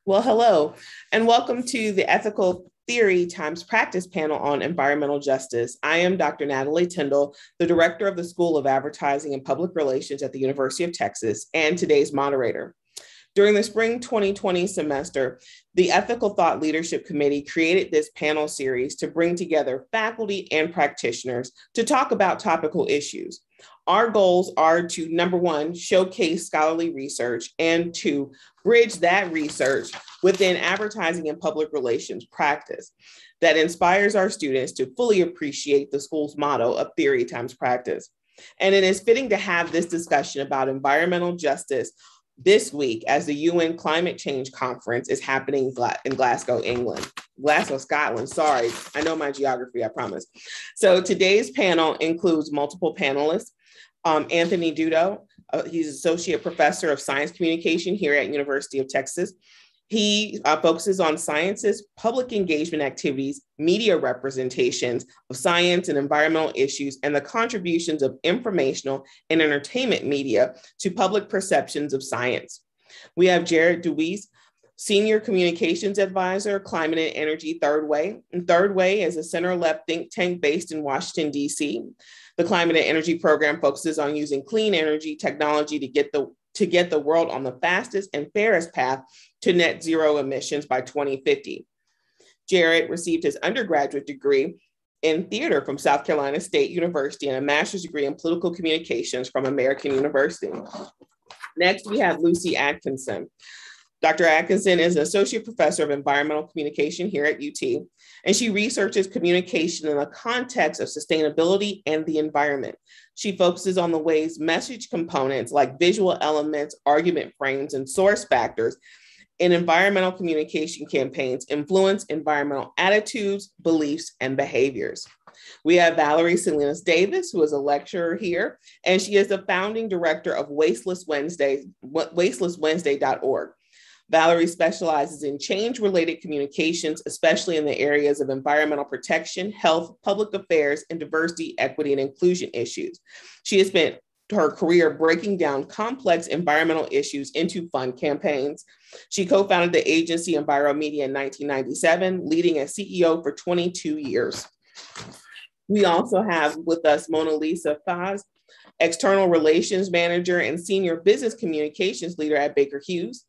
Well, hello, and welcome to the Ethical Theory times Practice panel on environmental justice. I am Dr. Natalie Tyndall, the director of the School of Advertising and Public Relations at the University of Texas, and today's moderator. During the spring 2020 semester, the Ethical Thought Leadership Committee created this panel series to bring together faculty and practitioners to talk about topical issues. Our goals are to, number one, showcase scholarly research, and to bridge that research within advertising and public relations practice that inspires our students to fully appreciate the school's motto of theory times practice. And it is fitting to have this discussion about environmental justice this week as the UN Climate Change Conference is happening in Glasgow, England. Glasgow, Scotland, sorry. I know my geography, I promise. So today's panel includes multiple panelists. Anthony Dudo, he's Associate Professor of Science Communication here at University of Texas. He focuses on science's public engagement activities, media representations of science and environmental issues, and the contributions of informational and entertainment media to public perceptions of science. We have Jared DeWeese, Senior Communications Advisor, Climate and Energy, Third Way. And Third Way is a center-left think tank based in Washington, D.C. The Climate and Energy program focuses on using clean energy technology to get the world on the fastest and fairest path to net zero emissions by 2050. Jared received his undergraduate degree in theater from South Carolina State University and a master's degree in political communications from American University. Next, we have Lucy Atkinson. Dr. Atkinson is an associate professor of environmental communication here at UT, and she researches communication in the context of sustainability and the environment. She focuses on the ways message components like visual elements, argument frames, and source factors in environmental communication campaigns influence environmental attitudes, beliefs, and behaviors. We have Valerie Salinas Davis, who is a lecturer here, and she is the founding director of wastelesswednesday.org. Valerie specializes in change-related communications, especially in the areas of environmental protection, health, public affairs, and diversity, equity, and inclusion issues. She has spent her career breaking down complex environmental issues into fun campaigns. She co-founded the agency EnviroMedia in 1997, leading as CEO for 22 years. We also have with us Mona Lisa Faz, External Relations Manager and Senior Business Communications Leader at Baker Hughes.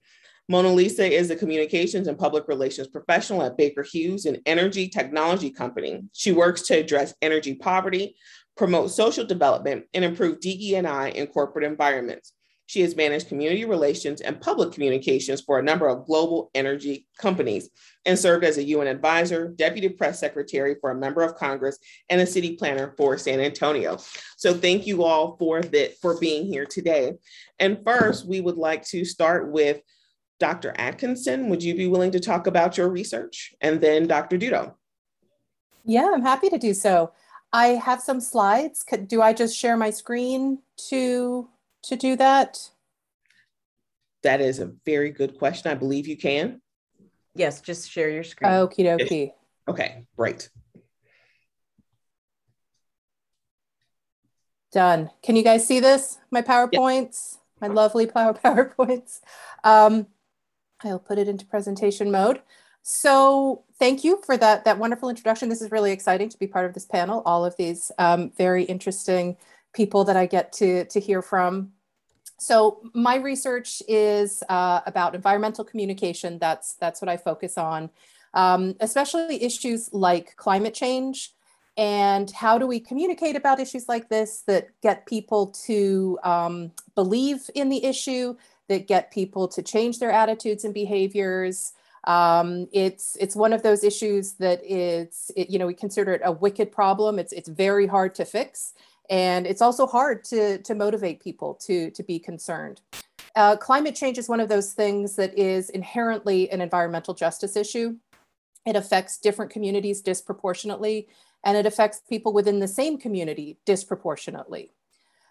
Mona Lisa is a communications and public relations professional at Baker Hughes, an energy technology company. She works to address energy poverty, promote social development, and improve DE&I in corporate environments. She has managed community relations and public communications for a number of global energy companies and served as a UN advisor, deputy press secretary for a member of Congress, and a city planner for San Antonio. So thank you all for being here today. And first, we would like to start with Dr. Atkinson. Would you be willing to talk about your research? And then Dr. Dudo. Yeah, I'm happy to do so. I have some slides. Do I just share my screen to do that? That is a very good question. I believe you can. Yes, just share your screen. Okie dokie. Okay, great. Done. Can you guys see this? My PowerPoints, my lovely PowerPoints. I'll put it into presentation mode. So thank you for that wonderful introduction. This is really exciting to be part of this panel. All of these very interesting people that I get to hear from. So my research is about environmental communication. That's what I focus on, especially issues like climate change. And how do we communicate about issues like this that get people to believe in the issue, that get people to change their attitudes and behaviors. It's one of those issues that we consider it a wicked problem. It's very hard to fix. And it's also hard to motivate people to be concerned. Climate change is one of those things that is inherently an environmental justice issue. It affects different communities disproportionately, and it affects people within the same community disproportionately.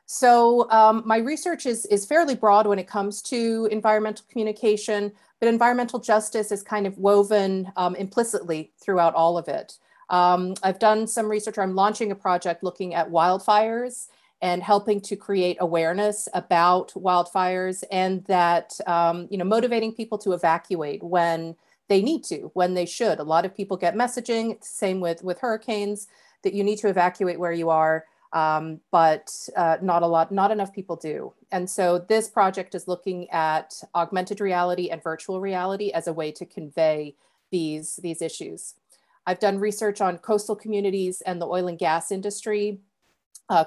So my research is fairly broad when it comes to environmental communication, but environmental justice is kind of woven implicitly throughout all of it. I've done some research, I'm launching a project looking at wildfires and helping to create awareness about wildfires, and that, motivating people to evacuate when they need to, when they should. A lot of people get messaging, same with hurricanes, that you need to evacuate where you are, but not enough people do. And so this project is looking at augmented reality and virtual reality as a way to convey these issues. I've done research on coastal communities and the oil and gas industry.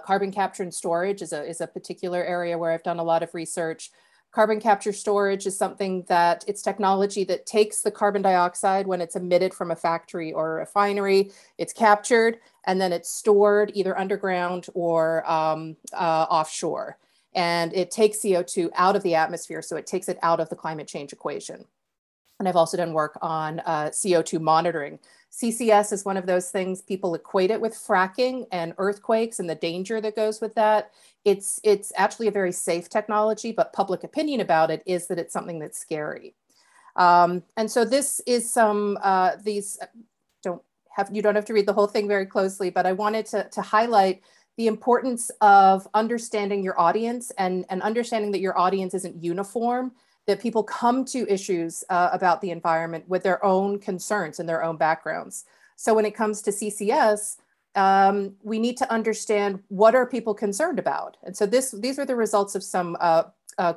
Carbon capture and storage is a particular area where I've done a lot of research. Carbon capture storage is something that it's technology that takes the carbon dioxide when it's emitted from a factory or a refinery, it's captured, and then it's stored either underground or offshore. And it takes CO2 out of the atmosphere, so it takes it out of the climate change equation. And I've also done work on CO2 monitoring. CCS is one of those things people equate it with fracking and earthquakes and the danger that goes with that. It's actually a very safe technology, but public opinion about it is that it's something that's scary. And so this is some, you don't have to read the whole thing very closely, but I wanted to highlight the importance of understanding your audience and understanding that your audience isn't uniform, that people come to issues about the environment with their own concerns and their own backgrounds. So when it comes to CCS, we need to understand what are people concerned about. And so these are the results of some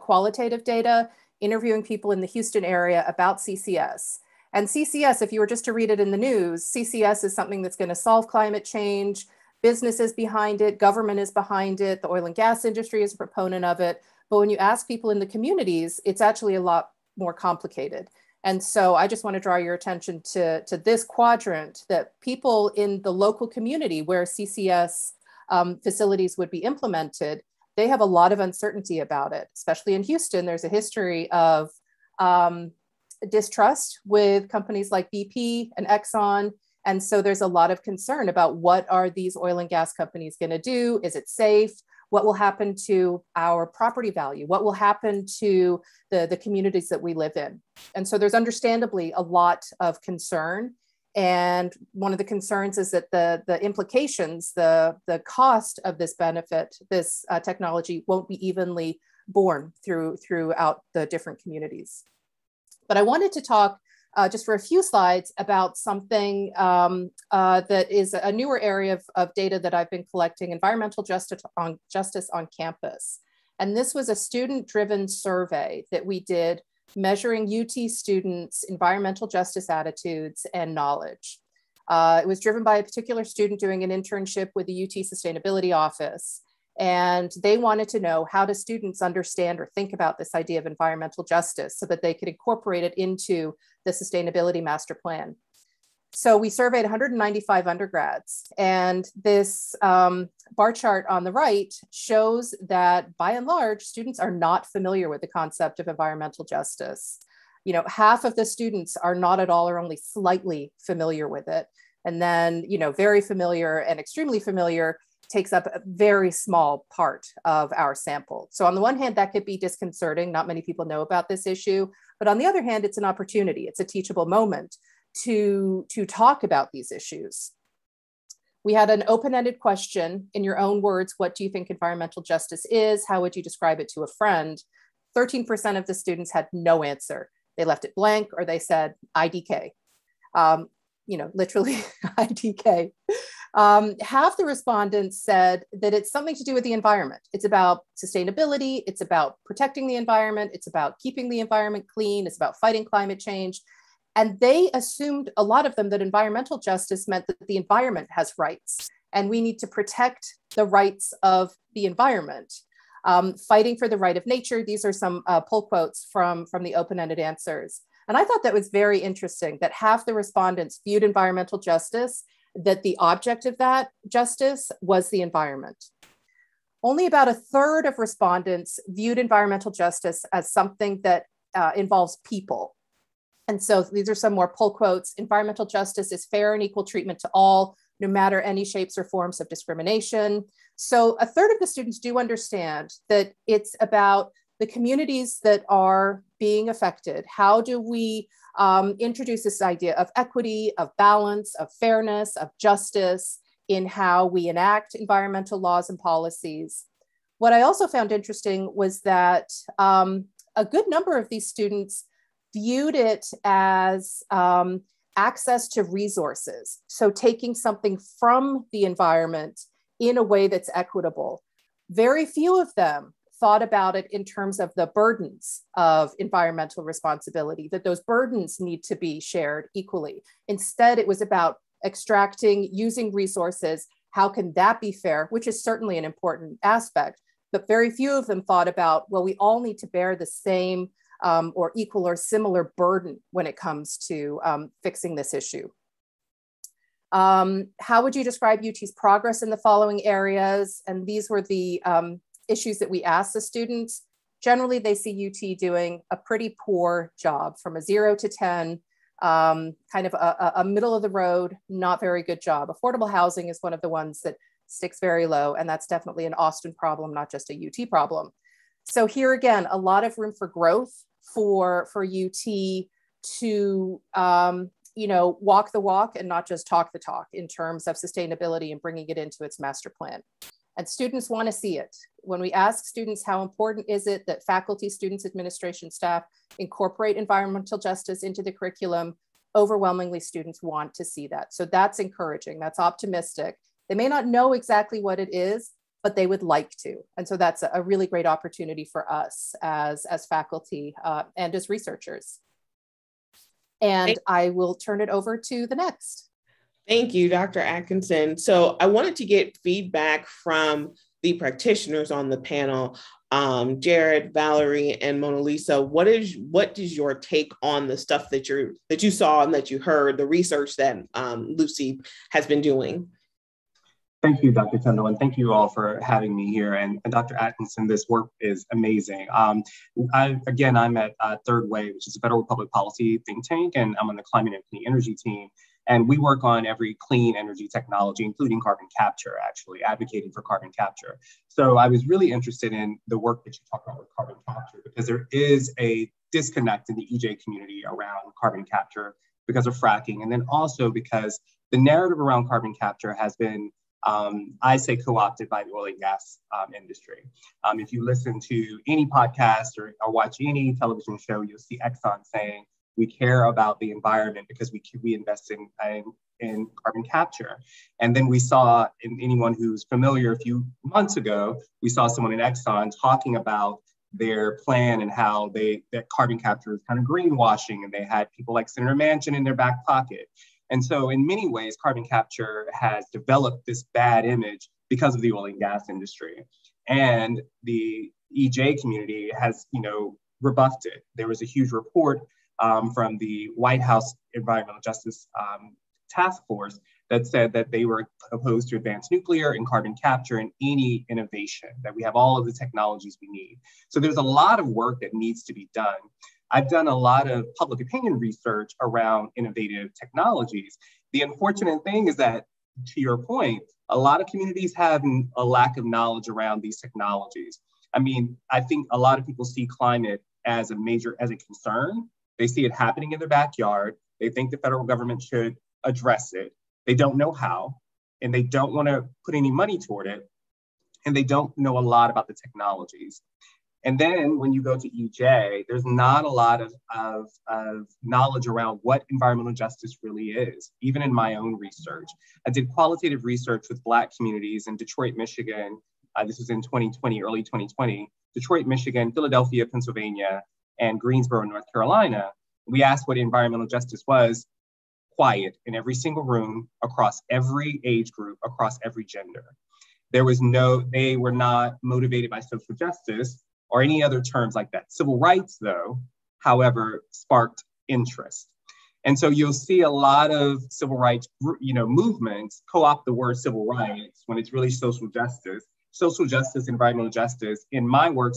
qualitative data, interviewing people in the Houston area about CCS. And CCS, if you were just to read it in the news, CCS is something that's going to solve climate change. Business is behind it, government is behind it, the oil and gas industry is a proponent of it. But when you ask people in the communities, it's actually a lot more complicated. And so I just want to draw your attention to this quadrant, that people in the local community where CCS facilities would be implemented, they have a lot of uncertainty about it. Especially in Houston, there's a history of distrust with companies like BP and Exxon. And so there's a lot of concern about what are these oil and gas companies going to do? Is it safe? What will happen to our property value? What will happen to the communities that we live in? And so there's understandably a lot of concern. And one of the concerns is that the implications, the cost of this benefit, this technology won't be evenly borne throughout the different communities. But I wanted to talk just for a few slides about something that is a newer area of data that I've been collecting, environmental justice on campus. And this was a student-driven survey that we did measuring UT students' environmental justice attitudes and knowledge. It was driven by a particular student doing an internship with the UT Sustainability Office. And they wanted to know, how do students understand or think about this idea of environmental justice so that they could incorporate it into the sustainability master plan. So we surveyed 195 undergrads, and this bar chart on the right shows that by and large, students are not familiar with the concept of environmental justice. You know, half of the students are not at all or only slightly familiar with it. And then, very familiar and extremely familiar takes up a very small part of our sample. So on the one hand, that could be disconcerting. Not many people know about this issue, but on the other hand, it's an opportunity. It's a teachable moment to talk about these issues. We had an open-ended question, in your own words, what do you think environmental justice is? How would you describe it to a friend? 13% of the students had no answer. They left it blank, or they said IDK. Literally IDK. Half the respondents said that it's something to do with the environment. It's about sustainability. It's about protecting the environment. It's about keeping the environment clean. It's about fighting climate change. And they assumed, a lot of them, that environmental justice meant that the environment has rights and we need to protect the rights of the environment. Fighting for the right of nature. These are some pull quotes from the open-ended answers. And I thought that was very interesting, that half the respondents viewed environmental justice, that the object of that justice was the environment. Only about a third of respondents viewed environmental justice as something that involves people. And so these are some more pull quotes. Environmental justice is fair and equal treatment to all, no matter any shapes or forms of discrimination. So a third of the students do understand that it's about the communities that are being affected. How do we introduce this idea of equity, of balance, of fairness, of justice in how we enact environmental laws and policies. What I also found interesting was that a good number of these students viewed it as access to resources. So taking something from the environment in a way that's equitable. Very few of them thought about it in terms of the burdens of environmental responsibility, that those burdens need to be shared equally. Instead, it was about extracting, using resources. How can that be fair? Which is certainly an important aspect, but very few of them thought about, well, we all need to bear the same or equal or similar burden when it comes to fixing this issue. How would you describe UT's progress in the following areas? And these were the issues that we asked the students. Generally, they see UT doing a pretty poor job, from a 0 to 10, kind of a middle of the road, not very good job. Affordable housing is one of the ones that sticks very low, and that's definitely an Austin problem, not just a UT problem. So here again, a lot of room for growth for UT to walk the walk and not just talk the talk in terms of sustainability and bringing it into its master plan. And students want to see it. When we ask students how important is it that faculty, students, administration, staff incorporate environmental justice into the curriculum, overwhelmingly students want to see that. So that's encouraging, that's optimistic. They may not know exactly what it is, but they would like to. And so that's a really great opportunity for us as faculty and as researchers. And I will turn it over to the next. Thank you, Dr. Atkinson. So I wanted to get feedback from the practitioners on the panel. Jared, Valerie, and Mona Lisa, what is your take on the stuff that you saw and that you heard, the research that Lucy has been doing? Thank you, Dr. Tyndall, and thank you all for having me here. And Dr. Atkinson, this work is amazing. I'm at Third Way, which is a federal public policy think tank, and I'm on the climate and clean energy team. And we work on every clean energy technology, including carbon capture, actually advocating for carbon capture. So I was really interested in the work that you talked about with carbon capture, because there is a disconnect in the EJ community around carbon capture because of fracking. And then also because the narrative around carbon capture has been, I say, co-opted by the oil and gas industry. If you listen to any podcast or watch any television show, you'll see Exxon saying, we care about the environment because we invest in carbon capture. And then we saw, in anyone who's familiar, a few months ago, we saw someone in Exxon talking about their plan and how that carbon capture is kind of greenwashing, and they had people like Senator Manchin in their back pocket. And so in many ways, carbon capture has developed this bad image because of the oil and gas industry. And the EJ community has, rebuffed it. There was a huge report from the White House Environmental Justice Task Force that said that they were opposed to advanced nuclear and carbon capture and any innovation, that we have all of the technologies we need. So there's a lot of work that needs to be done. I've done a lot of public opinion research around innovative technologies. The unfortunate thing is that, to your point, a lot of communities have a lack of knowledge around these technologies. I mean, I think a lot of people see climate as a concern. They see it happening in their backyard. They think the federal government should address it. They don't know how, and they don't want to put any money toward it, and they don't know a lot about the technologies. And then when you go to EJ, there's not a lot of knowledge around what environmental justice really is, even in my own research. I did qualitative research with Black communities in Detroit, Michigan. This was in 2020, early 2020. Detroit, Michigan, Philadelphia, Pennsylvania, and Greensboro, North Carolina. We asked what environmental justice was. Quiet in every single room, across every age group, across every gender. They were not motivated by social justice or any other terms like that. Civil rights, though, however, sparked interest. And so you'll see a lot of civil rights, movements co-opt the word civil rights when it's really social justice. Social justice, environmental justice, in my work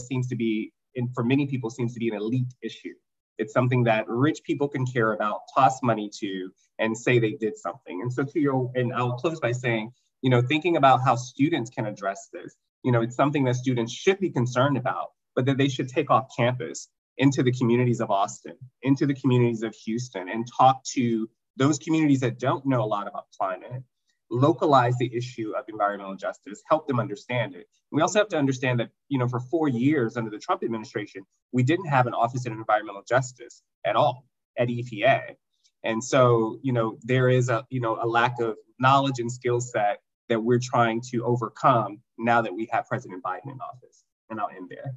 for many people seems to be an elite issue. It's something that rich people can care about, toss money to, and say they did something. And so and I'll close by saying, thinking about how students can address this, it's something that students should be concerned about, but that they should take off campus into the communities of Austin, into the communities of Houston, and talk to those communities that don't know a lot about climate, localize the issue of environmental justice, help them understand it. We also have to understand that, for 4 years under the Trump administration, we didn't have an Office of Environmental Justice at all at EPA. And so, there is a lack of knowledge and skill set that we're trying to overcome now that we have President Biden in office. And I'll end there.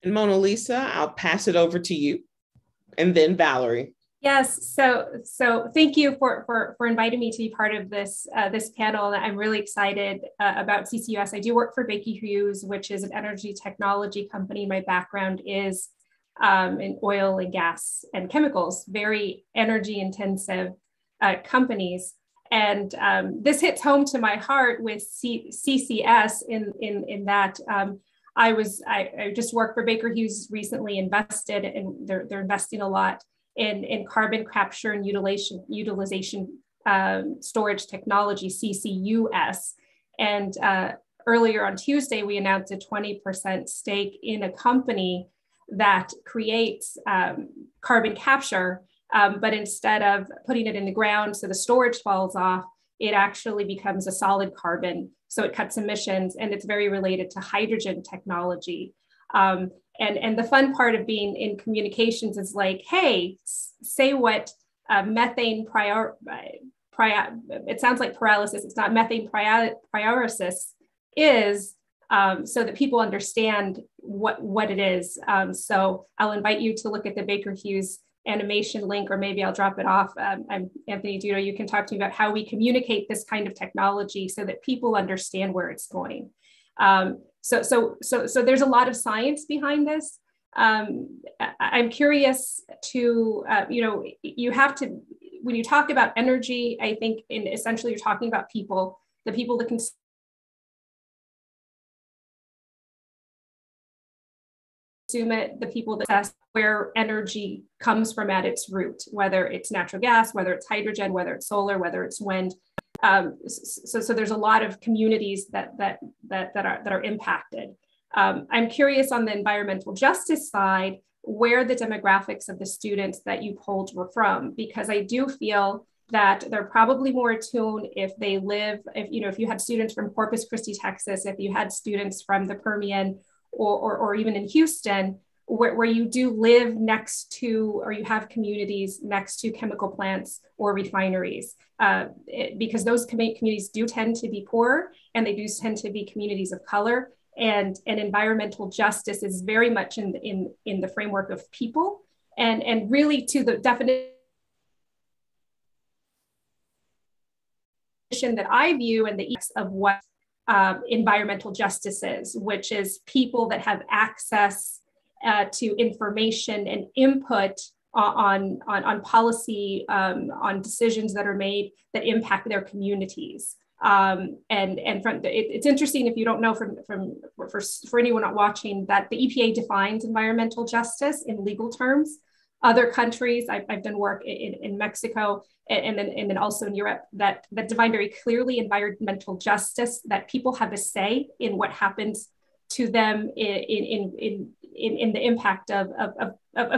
And Mona Lisa, I'll pass it over to you, and then Valerie. Yes, so thank you for inviting me to be part of this panel. I'm really excited about CCUS. I do work for Baker Hughes, which is an energy technology company. My background is in oil and gas and chemicals, very energy intensive companies. And this hits home to my heart with CCS in that I just worked for Baker Hughes recently, invested, and they're investing a lot in carbon capture and utilization storage technology, CCUS. And earlier on Tuesday, we announced a 20% stake in a company that creates carbon capture, but instead of putting it in the ground so the storage falls off, it actually becomes a solid carbon. So it cuts emissions, and it's very related to hydrogen technology. And the fun part of being in communications is like, hey, say what methane it sounds like paralysis. It's not methane pyrolysis is, so that people understand what it is. So I'll invite you to look at the Baker Hughes animation link, or maybe I'll drop it off. I'm Anthony Dudo. You can talk to me about how we communicate this kind of technology so that people understand where it's going. So there's a lot of science behind this. I'm curious to, you have to, when you talk about energy, I think essentially you're talking about people, the people that consume it, the people that assess where energy comes from at its root, whether it's natural gas, whether it's hydrogen, whether it's solar, whether it's wind. So there's a lot of communities that are impacted. I'm curious on the environmental justice side, where the demographics of the students that you polled were from, because I do feel that they're probably more attuned if they live, if you had students from Corpus Christi, Texas, if you had students from the Permian, or even in Houston, where you do live next to, or you have communities next to chemical plants or refineries, because those communities do tend to be poor, and they do tend to be communities of color. And environmental justice is very much in the framework of people, and really to the definition that I view and the of what environmental justice is, which is people that have access to information and input on policy, on decisions that are made that impact their communities. It's interesting, if you don't know, for anyone not watching, that the EPA defines environmental justice in legal terms. Other countries, I've done work in Mexico and then also in Europe, that define very clearly environmental justice, that people have a say in what happens to them in the impact of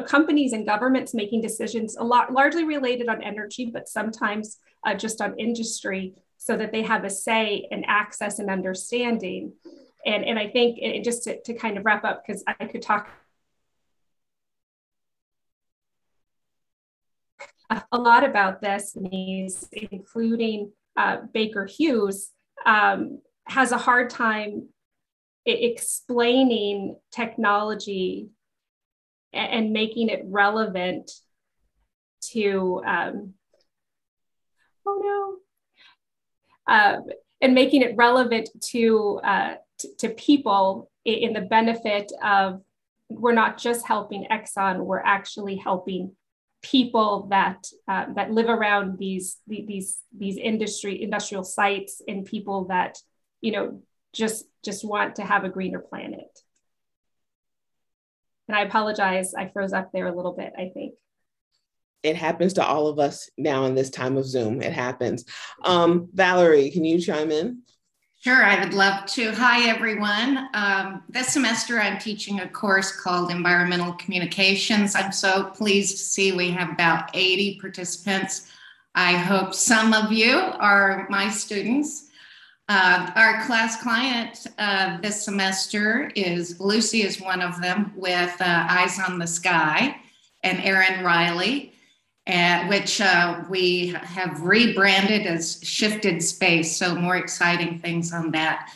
companies and governments making decisions, largely related on energy, but sometimes just on industry, so that they have a say and access and understanding. And I think, just to kind of wrap up, because I could talk a lot about this, including Baker Hughes, has a hard time explaining technology and making it relevant to, and making it relevant to people in the benefit of, we're not just helping Exxon, we're actually helping people that live around these industrial sites, and people that just want to have a greener planet. And I apologize, I froze up there a little bit, I think. It happens to all of us now in this time of Zoom. It happens. Valerie, can you chime in? Sure, I would love to. Hi, everyone. This semester, I'm teaching a course called Environmental Communications. I'm so pleased to see we have about 80 participants. I hope some of you are my students. Our class client this semester is Lucy is one of them with Eyes on the Sky, and Erin Riley, which we have rebranded as Shifted Space. So more exciting things on that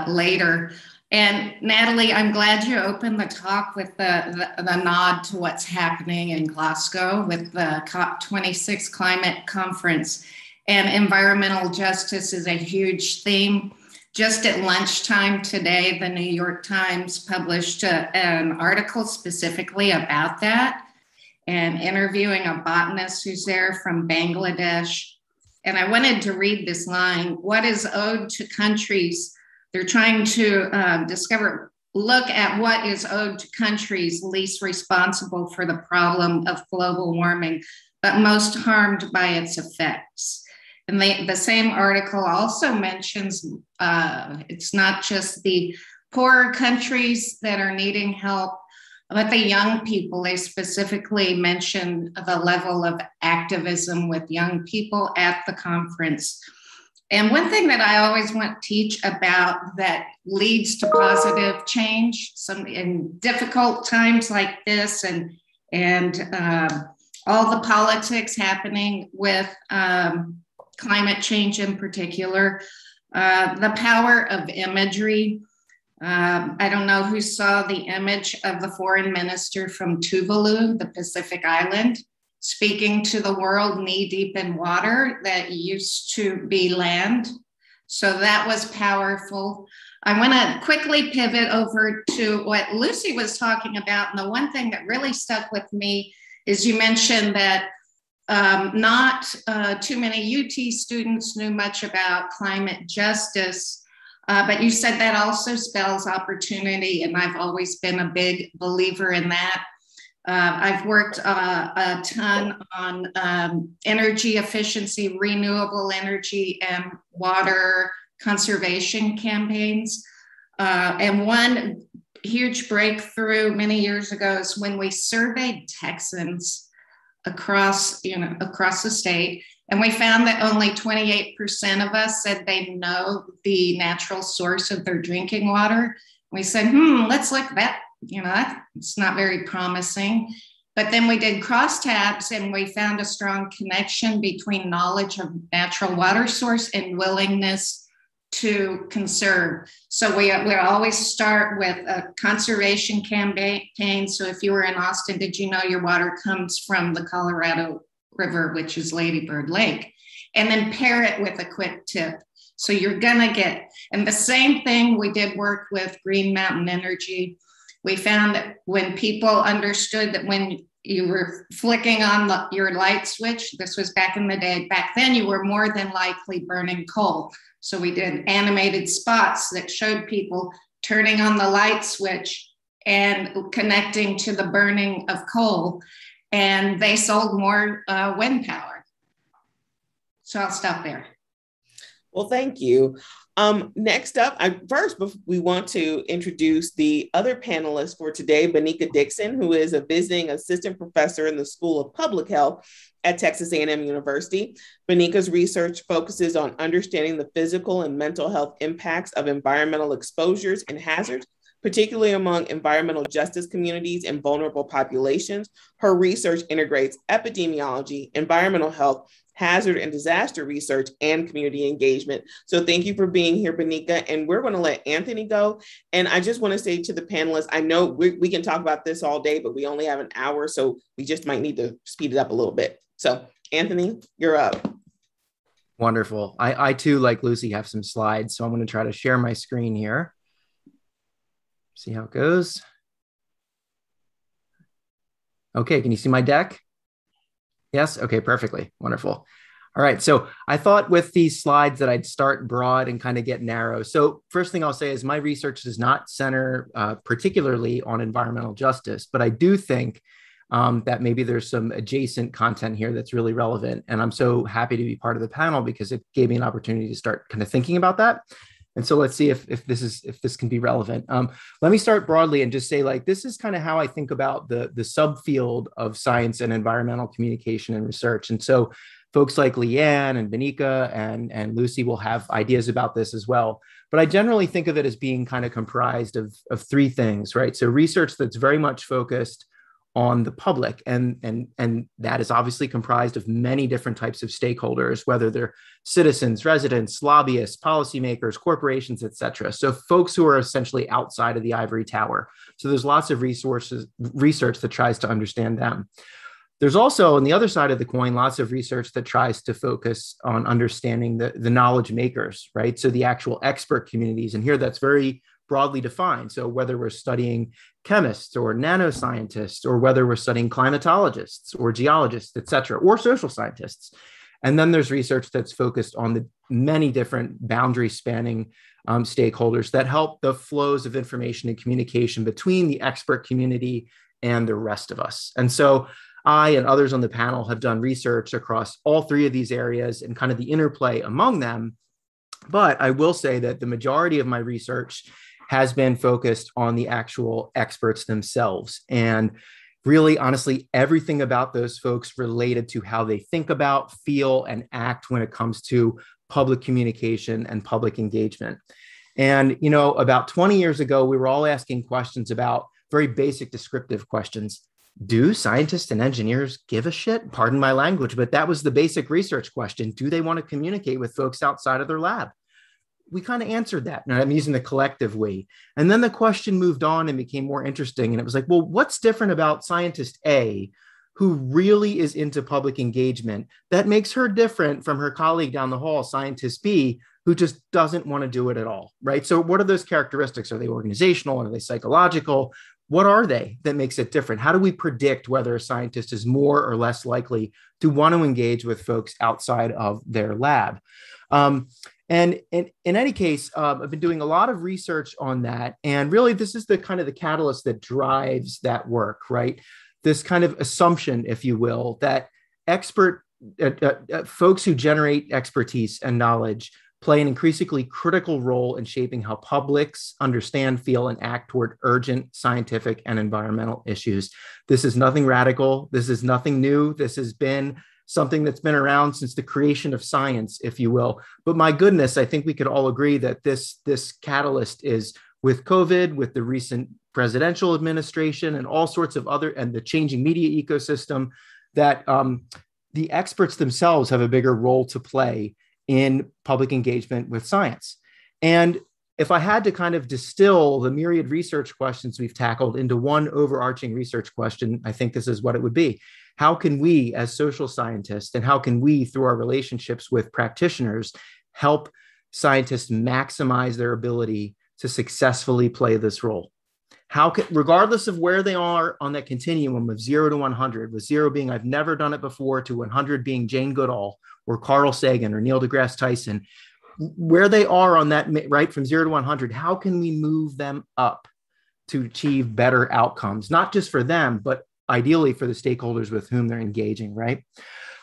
later. And Natalie, I'm glad you opened the talk with the nod to what's happening in Glasgow with the COP26 climate conference. And environmental justice is a huge theme. Just at lunchtime today, the New York Times published an article specifically about that, and interviewing a botanist who's there from Bangladesh. And I wanted to read this line: what is owed to countries? They're trying to look at what is owed to countries least responsible for the problem of global warming, but most harmed by its effects. And the same article also mentions it's not just the poorer countries that are needing help, but the young people. They specifically mentioned the level of activism with young people at the conference. And one thing that I always want to teach about that leads to positive change, in difficult times like this, and all the politics happening with climate change in particular, the power of imagery. I don't know who saw the image of the foreign minister from Tuvalu, the Pacific island, speaking to the world knee deep in water that used to be land. So that was powerful. I want to quickly pivot over to what Lucy was talking about. And the one thing that really stuck with me is you mentioned that not too many UT students knew much about climate justice, but you said that also spells opportunity, and I've always been a big believer in that. I've worked a ton on energy efficiency, renewable energy, and water conservation campaigns. And one huge breakthrough many years ago is when we surveyed Texans across the state, and we found that only 28% of us said they know the natural source of their drinking water. We said, let's look at that. It's not very promising. But then we did crosstabs, and we found a strong connection between knowledge of natural water source and willingness to conserve. So we always start with a conservation campaign. So if you were in Austin, did you know your water comes from the Colorado River, which is Lady Bird Lake? And then pair it with a quick tip. So you're gonna get, and the same thing, we did work with Green Mountain Energy. We found that when people understood that when you were flicking on your light switch, this was back in the day, back then you were more than likely burning coal. So we did animated spots that showed people turning on the light switch and connecting to the burning of coal, and they sold more wind power. So I'll stop there. Well, thank you. Next up, first, we want to introduce the other panelists for today, Benika Dixon, who is a visiting assistant professor in the School of Public Health at Texas A&M University. Benika's research focuses on understanding the physical and mental health impacts of environmental exposures and hazards, particularly among environmental justice communities and vulnerable populations. Her research integrates epidemiology, environmental health, hazard and disaster research, and community engagement. So thank you for being here, Benika. And we're going to let Anthony go. And I just want to say to the panelists, I know we can talk about this all day, but we only have an hour, so we just might need to speed it up a little bit. So Anthony, you're up. Wonderful. I too, like Lucy, have some slides. So I'm going to try to share my screen here. See how it goes. Okay, can you see my deck? Yes, okay, perfectly, wonderful. All right, so I thought with these slides that I'd start broad and kind of get narrow. So first thing I'll say is my research does not center particularly on environmental justice, but I do think that maybe there's some adjacent content here that's really relevant. And I'm so happy to be part of the panel because it gave me an opportunity to start kind of thinking about that. And so let's see if this can be relevant. Let me start broadly and just say, like, this is kind of how I think about the subfield of science and environmental communication and research. And so Folks like Leanne and Benika and Lucy will have ideas about this as well. But I generally think of it as being kind of comprised of three things, right? So research that's very much focused on the public, and that is obviously comprised of many different types of stakeholders, whether they're citizens, residents, lobbyists, policymakers, corporations, et cetera. So folks who are essentially outside of the ivory tower. So there's lots of research that tries to understand them. There's also, on the other side of the coin, lots of research that tries to focus on understanding the knowledge makers, right? So the actual expert communities, and here that's very broadly defined. So whether we're studying chemists or nanoscientists, or whether we're studying climatologists or geologists, et cetera, or social scientists. And then there's research that's focused on the many different boundary spanning stakeholders that help the flows of information and communication between the expert community and the rest of us. And so I and others on the panel have done research across all three of these areas and kind of the interplay among them. But I will say that the majority of my research has been focused on the actual experts themselves. And really, honestly, everything about those folks related to how they think about, feel, and act when it comes to public communication and public engagement. And, you know, about 20 years ago, we were all asking questions about very basic descriptive questions. Do scientists and engineers give a shit? Pardon my language, but that was the basic research question. Do they want to communicate with folks outside of their lab? We kind of answered that, and I'm using the collective we. And then the question moved on and became more interesting. And it was like, well, what's different about scientist A, who really is into public engagement, that makes her different from her colleague down the hall, scientist B, who just doesn't want to do it at all, right? So what are those characteristics? Are they organizational? Are they psychological? What are they that makes it different? How do we predict whether a scientist is more or less likely to want to engage with folks outside of their lab? And in any case, I've been doing a lot of research on that. And really, this is the kind of the catalyst that drives that work, right? This kind of assumption, if you will, that expert folks who generate expertise and knowledge play an increasingly critical role in shaping how publics understand, feel, and act toward urgent scientific and environmental issues. This is nothing radical. This is nothing new. This has been something that's been around since the creation of science, if you will. But my goodness, I think we could all agree that this catalyst is with COVID, with the recent presidential administration and all sorts of other, and the changing media ecosystem, that the experts themselves have a bigger role to play in public engagement with science. And if I had to kind of distill the myriad research questions we've tackled into one overarching research question, I think this is what it would be. How can we as social scientists, and how can we through our relationships with practitioners, help scientists maximize their ability to successfully play this role? How can, regardless of where they are on that continuum of 0 to 100, with 0 being I've never done it before, to 100 being Jane Goodall or Carl Sagan or Neil deGrasse Tyson, where they are on that, right, from 0 to 100, how can we move them up to achieve better outcomes, not just for them, but ideally for the stakeholders with whom they're engaging, right?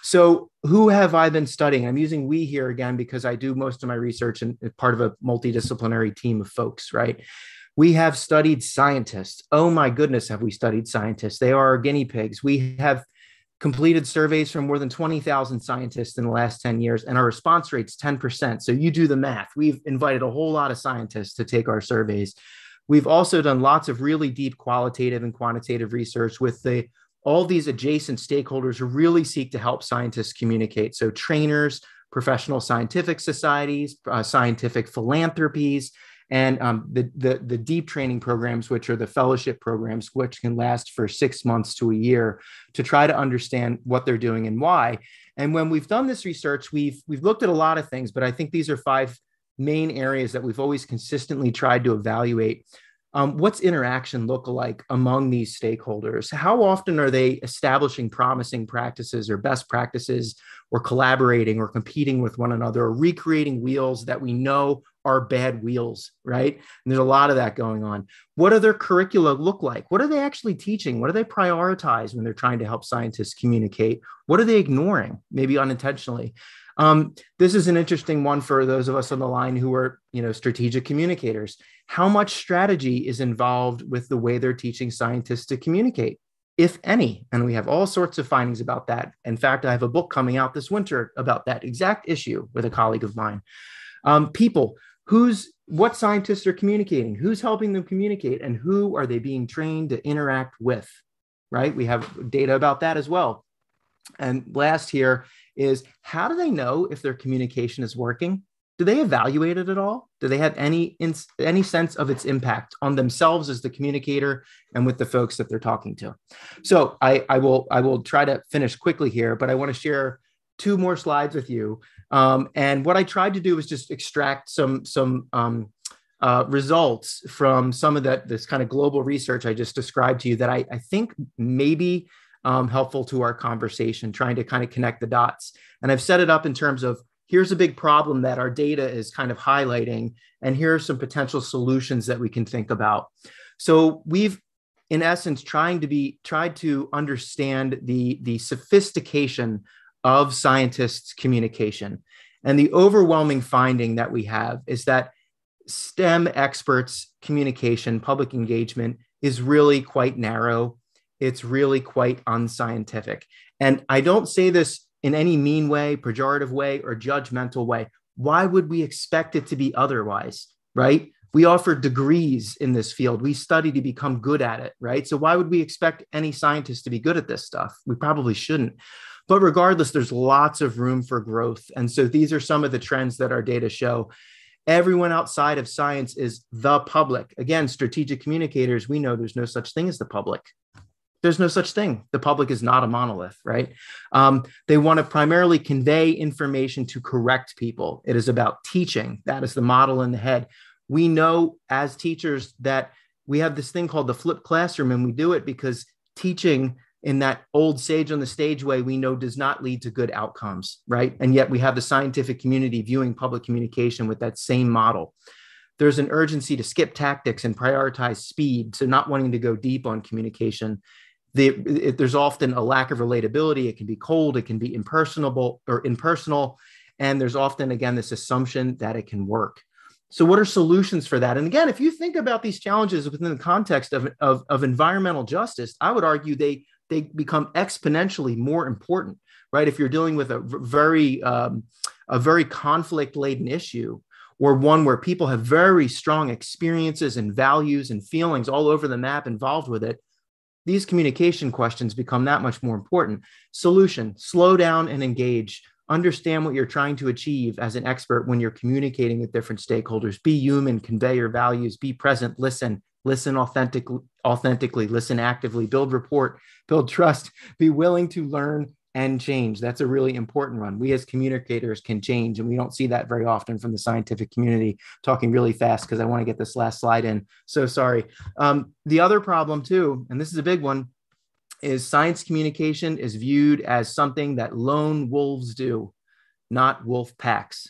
So who have I been studying? I'm using we here again because I do most of my research and part of a multidisciplinary team of folks, right? We have studied scientists. Oh my goodness, have we studied scientists? They are our guinea pigs. We have completed surveys from more than 20,000 scientists in the last 10 years, and our response rate's 10%. So you do the math. We've invited a whole lot of scientists to take our surveys. We've also done lots of really deep qualitative and quantitative research with all these adjacent stakeholders who really seek to help scientists communicate. So trainers, professional scientific societies, scientific philanthropies, and the deep training programs, which are the fellowship programs, which can last for 6 months to a year, to try to understand what they're doing and why. And when we've done this research, we've looked at a lot of things, but I think these are 5 main areas that we've always consistently tried to evaluate. What's interaction look like among these stakeholders? How often are they establishing promising practices or best practices, or collaborating or competing with one another, or recreating wheels that we know are bad wheels, right? And there's a lot of that going on. What do their curricula look like? What are they actually teaching? What do they prioritize when they're trying to help scientists communicate? What are they ignoring, maybe unintentionally? This is an interesting one for those of us on the line who are, strategic communicators. How much strategy is involved with the way they're teaching scientists to communicate? if any. And we have all sorts of findings about that. In fact, I have a book coming out this winter about that exact issue with a colleague of mine. People, what scientists are communicating, who's helping them communicate, and who are they being trained to interact with, right? We have data about that as well. And last here is, how do they know if their communication is working? Do they evaluate it at all? Do they have any sense of its impact on themselves as the communicator and with the folks that they're talking to? So I will try to finish quickly here, but I want to share 2 more slides with you. And what I tried to do was just extract some results from some of this kind of global research I just described to you that I think may be helpful to our conversation, trying to kind of connect the dots. And I've set it up in terms of, here's a big problem that our data is kind of highlighting, and here are some potential solutions that we can think about. So we've, in essence, tried to understand the sophistication of scientists' communication. And the overwhelming finding that we have is that STEM experts' communication, public engagement, is really quite narrow. It's really quite unscientific. And I don't say this in any mean way, pejorative way, or judgmental way. Why would we expect it to be otherwise, right? We offer degrees in this field. We study to become good at it, right? So why would we expect any scientist to be good at this stuff? We probably shouldn't. But regardless, there's lots of room for growth. And so these are some of the trends that our data show. Everyone outside of science is the public. Again, strategic communicators, we know there's no such thing as the public. There's no such thing. The public is not a monolith, right? They want to primarily convey information to correct people. It is about teaching. That is the model in the head. We know as teachers that we have this thing called the flipped classroom, and we do it because teaching in that old sage on the stage way, we know does not lead to good outcomes, right? And yet we have the scientific community viewing public communication with that same model. There's an urgency to skip tactics and prioritize speed, so not wanting to go deep on communication. There's often a lack of relatability. It can be cold, it can be impersonal, and there's often, again, this assumption that it can work. So what are solutions for that? And again, if you think about these challenges within the context of environmental justice, I would argue they become exponentially more important, right? If you're dealing with a very conflict-laden issue, or one where people have very strong experiences and values and feelings all over the map involved with it, these communication questions become that much more important. Solution: slow down and engage. Understand what you're trying to achieve as an expert when you're communicating with different stakeholders. Be human, convey your values, be present, listen authentically, listen actively, build rapport, build trust, be willing to learn and change. That's a really important one. We as communicators can change, and we don't see that very often from the scientific community. Talking really fast because I want to get this last slide in. So sorry. The other problem too, and this is a big one, is science communication is viewed as something that lone wolves do, not wolf packs.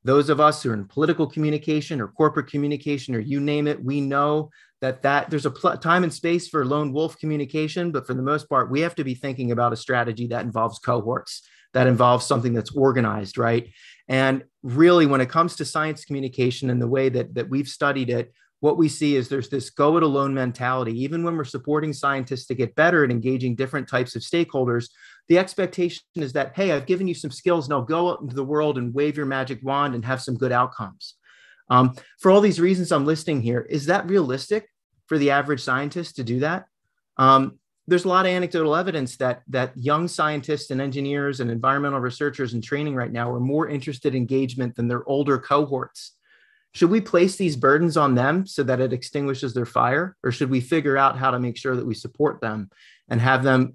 Those of us who are in political communication or corporate communication, or you name it, we know that there's a time and space for lone wolf communication, but for the most part, we have to be thinking about a strategy that involves cohorts, that involves something that's organized, right? And really, when it comes to science communication and the way that we've studied it, what we see is there's this go it alone mentality. Even when we're supporting scientists to get better at engaging different types of stakeholders, the expectation is that, hey, I've given you some skills, now go out into the world and wave your magic wand and have some good outcomes. For all these reasons I'm listing here, is that realistic for the average scientist to do that? There's a lot of anecdotal evidence that young scientists and engineers and environmental researchers in training right now are more interested in engagement than their older cohorts. Should we place these burdens on them so that it extinguishes their fire, or should we figure out how to make sure that we support them and have them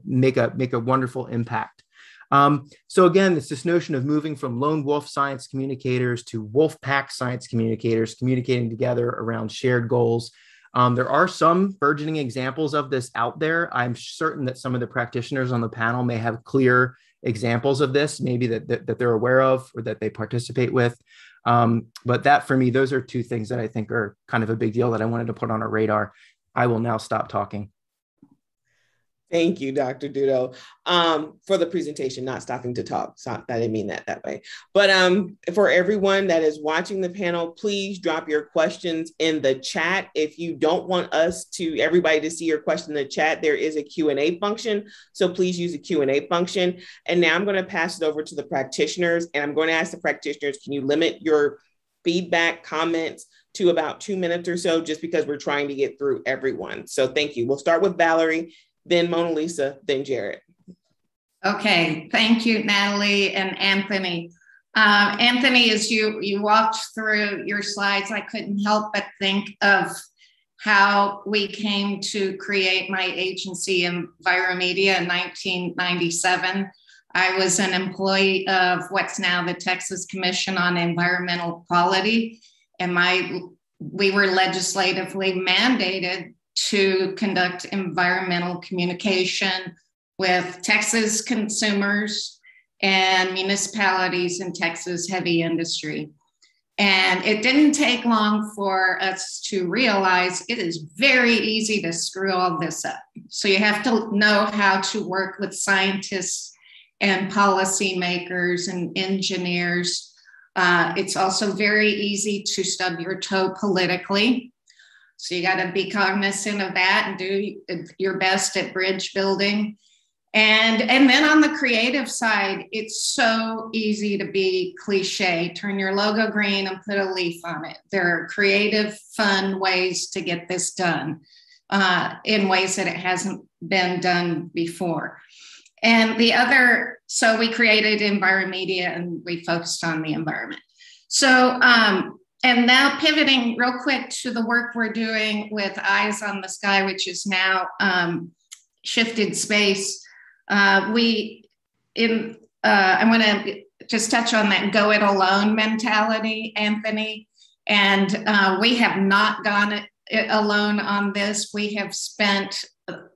make a wonderful impact? So again, it's this notion of moving from lone wolf science communicators to wolf pack science communicators, communicating together around shared goals. There are some burgeoning examples of this out there. I'm certain that some of the practitioners on the panel may have clear examples of this, maybe that they're aware of or that they participate with. But that, for me, those are two things that I think are kind of a big deal that I wanted to put on our radar. I will now stop talking. Thank you, Dr. Dudo, for the presentation, not stopping to talk. So I didn't mean that way. But for everyone that is watching the panel, please drop your questions in the chat. If you don't want everybody to see your question in the chat, there is a Q&A function. So please use the Q&A function. And now I'm going to pass it over to the practitioners. And I'm going to ask the practitioners, can you limit your feedback, comments to about 2 minutes or so, just because we're trying to get through everyone. So thank you. We'll start with Valerie, then Mona Lisa, then Jared. Okay, thank you, Natalie and Anthony. Anthony, as you walked through your slides, I couldn't help but think of how we came to create my agency, Enviromedia, in 1997. I was an employee of what's now the Texas Commission on Environmental Quality, and we were legislatively mandated to conduct environmental communication with Texas consumers and municipalities in Texas heavy industry. And it didn't take long for us to realize it is very easy to screw all this up. So you have to know how to work with scientists and policymakers and engineers. It's also very easy to stub your toe politically. So you got to be cognizant of that and do your best at bridge building. And then on the creative side, it's so easy to be cliche. Turn your logo green and put a leaf on it. There are creative, fun ways to get this done in ways that it hasn't been done before. And so we created Enviromedia and we focused on the environment. So, and now pivoting real quick to the work we're doing with Eyes on the Sky, which is now shifted space. I want to just touch on that go it alone mentality, Anthony. And we have not gone it alone on this. We have spent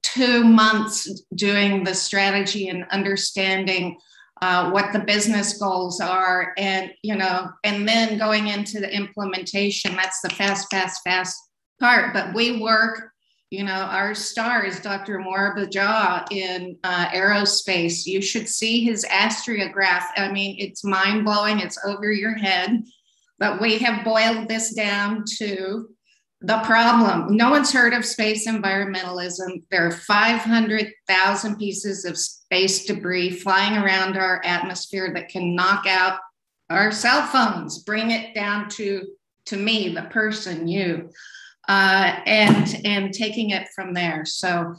2 months doing the strategy and understanding what the business goals are, and then going into the implementation. That's the fast part. But we work, our star is Dr. Morabajah in aerospace. You should see his astrograph. I mean, it's mind blowing. It's over your head. But we have boiled this down to the problem. No one's heard of space environmentalism. There are 500,000 pieces of space debris flying around our atmosphere that can knock out our cell phones, bring it down to me, the person, you, and taking it from there. So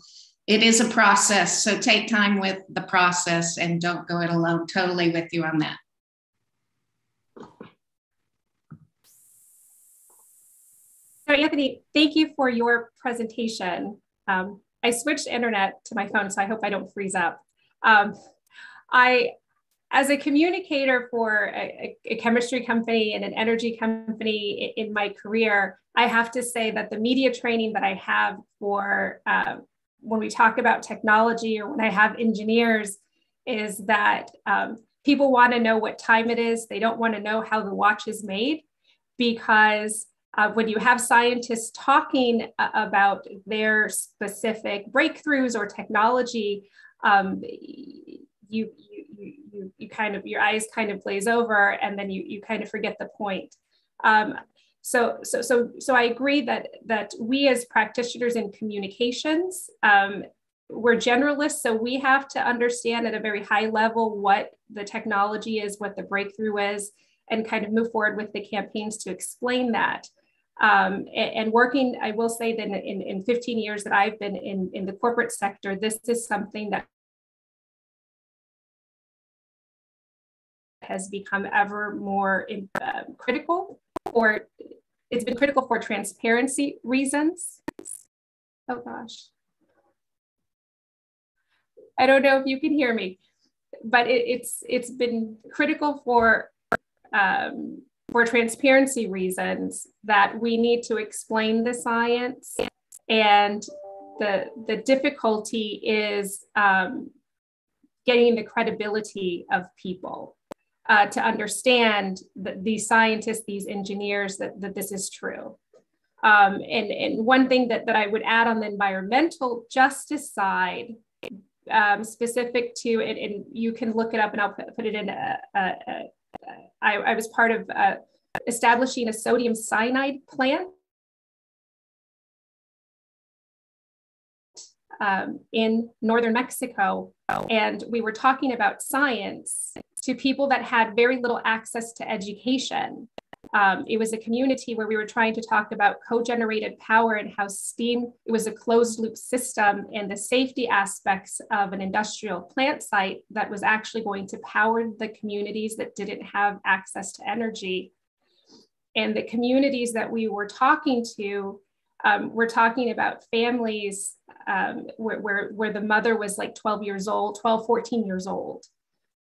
it is a process. So take time with the process and don't go it alone. Totally with you on that. So Anthony, thank you for your presentation. I switched internet to my phone, so I hope I don't freeze up. As a communicator for a chemistry company and an energy company in my career, I have to say that the media training that I have for when we talk about technology or when I have engineers is that people want to know what time it is. They don't want to know how the watch is made, because when you have scientists talking about their specific breakthroughs or technology, you kind of, your eyes kind of glaze over, and then you kind of forget the point. So I agree that we as practitioners in communications, we're generalists, so we have to understand at a very high level what the technology is, what the breakthrough is, and kind of move forward with the campaigns to explain that. And working, I will say that in 15 years that I've been in the corporate sector, this is something that has become ever more critical, or it's been critical for transparency reasons. Oh gosh. I don't know if you can hear me, but it's been critical for transparency reasons that we need to explain the science, and the difficulty is getting the credibility of people to understand that these scientists, these engineers, that this is true. And one thing that I would add on the environmental justice side, specific to it, and you can look it up, and I'll put it in. I was part of establishing a sodium cyanide plant in northern Mexico, and we were talking about science to people that had very little access to education. It was a community where we were trying to talk about co-generated power and how steam, it was a closed loop system, and the safety aspects of an industrial plant site that was actually going to power the communities that didn't have access to energy. And the communities that we were talking to, we're talking about families where the mother was like 12, 14 years old,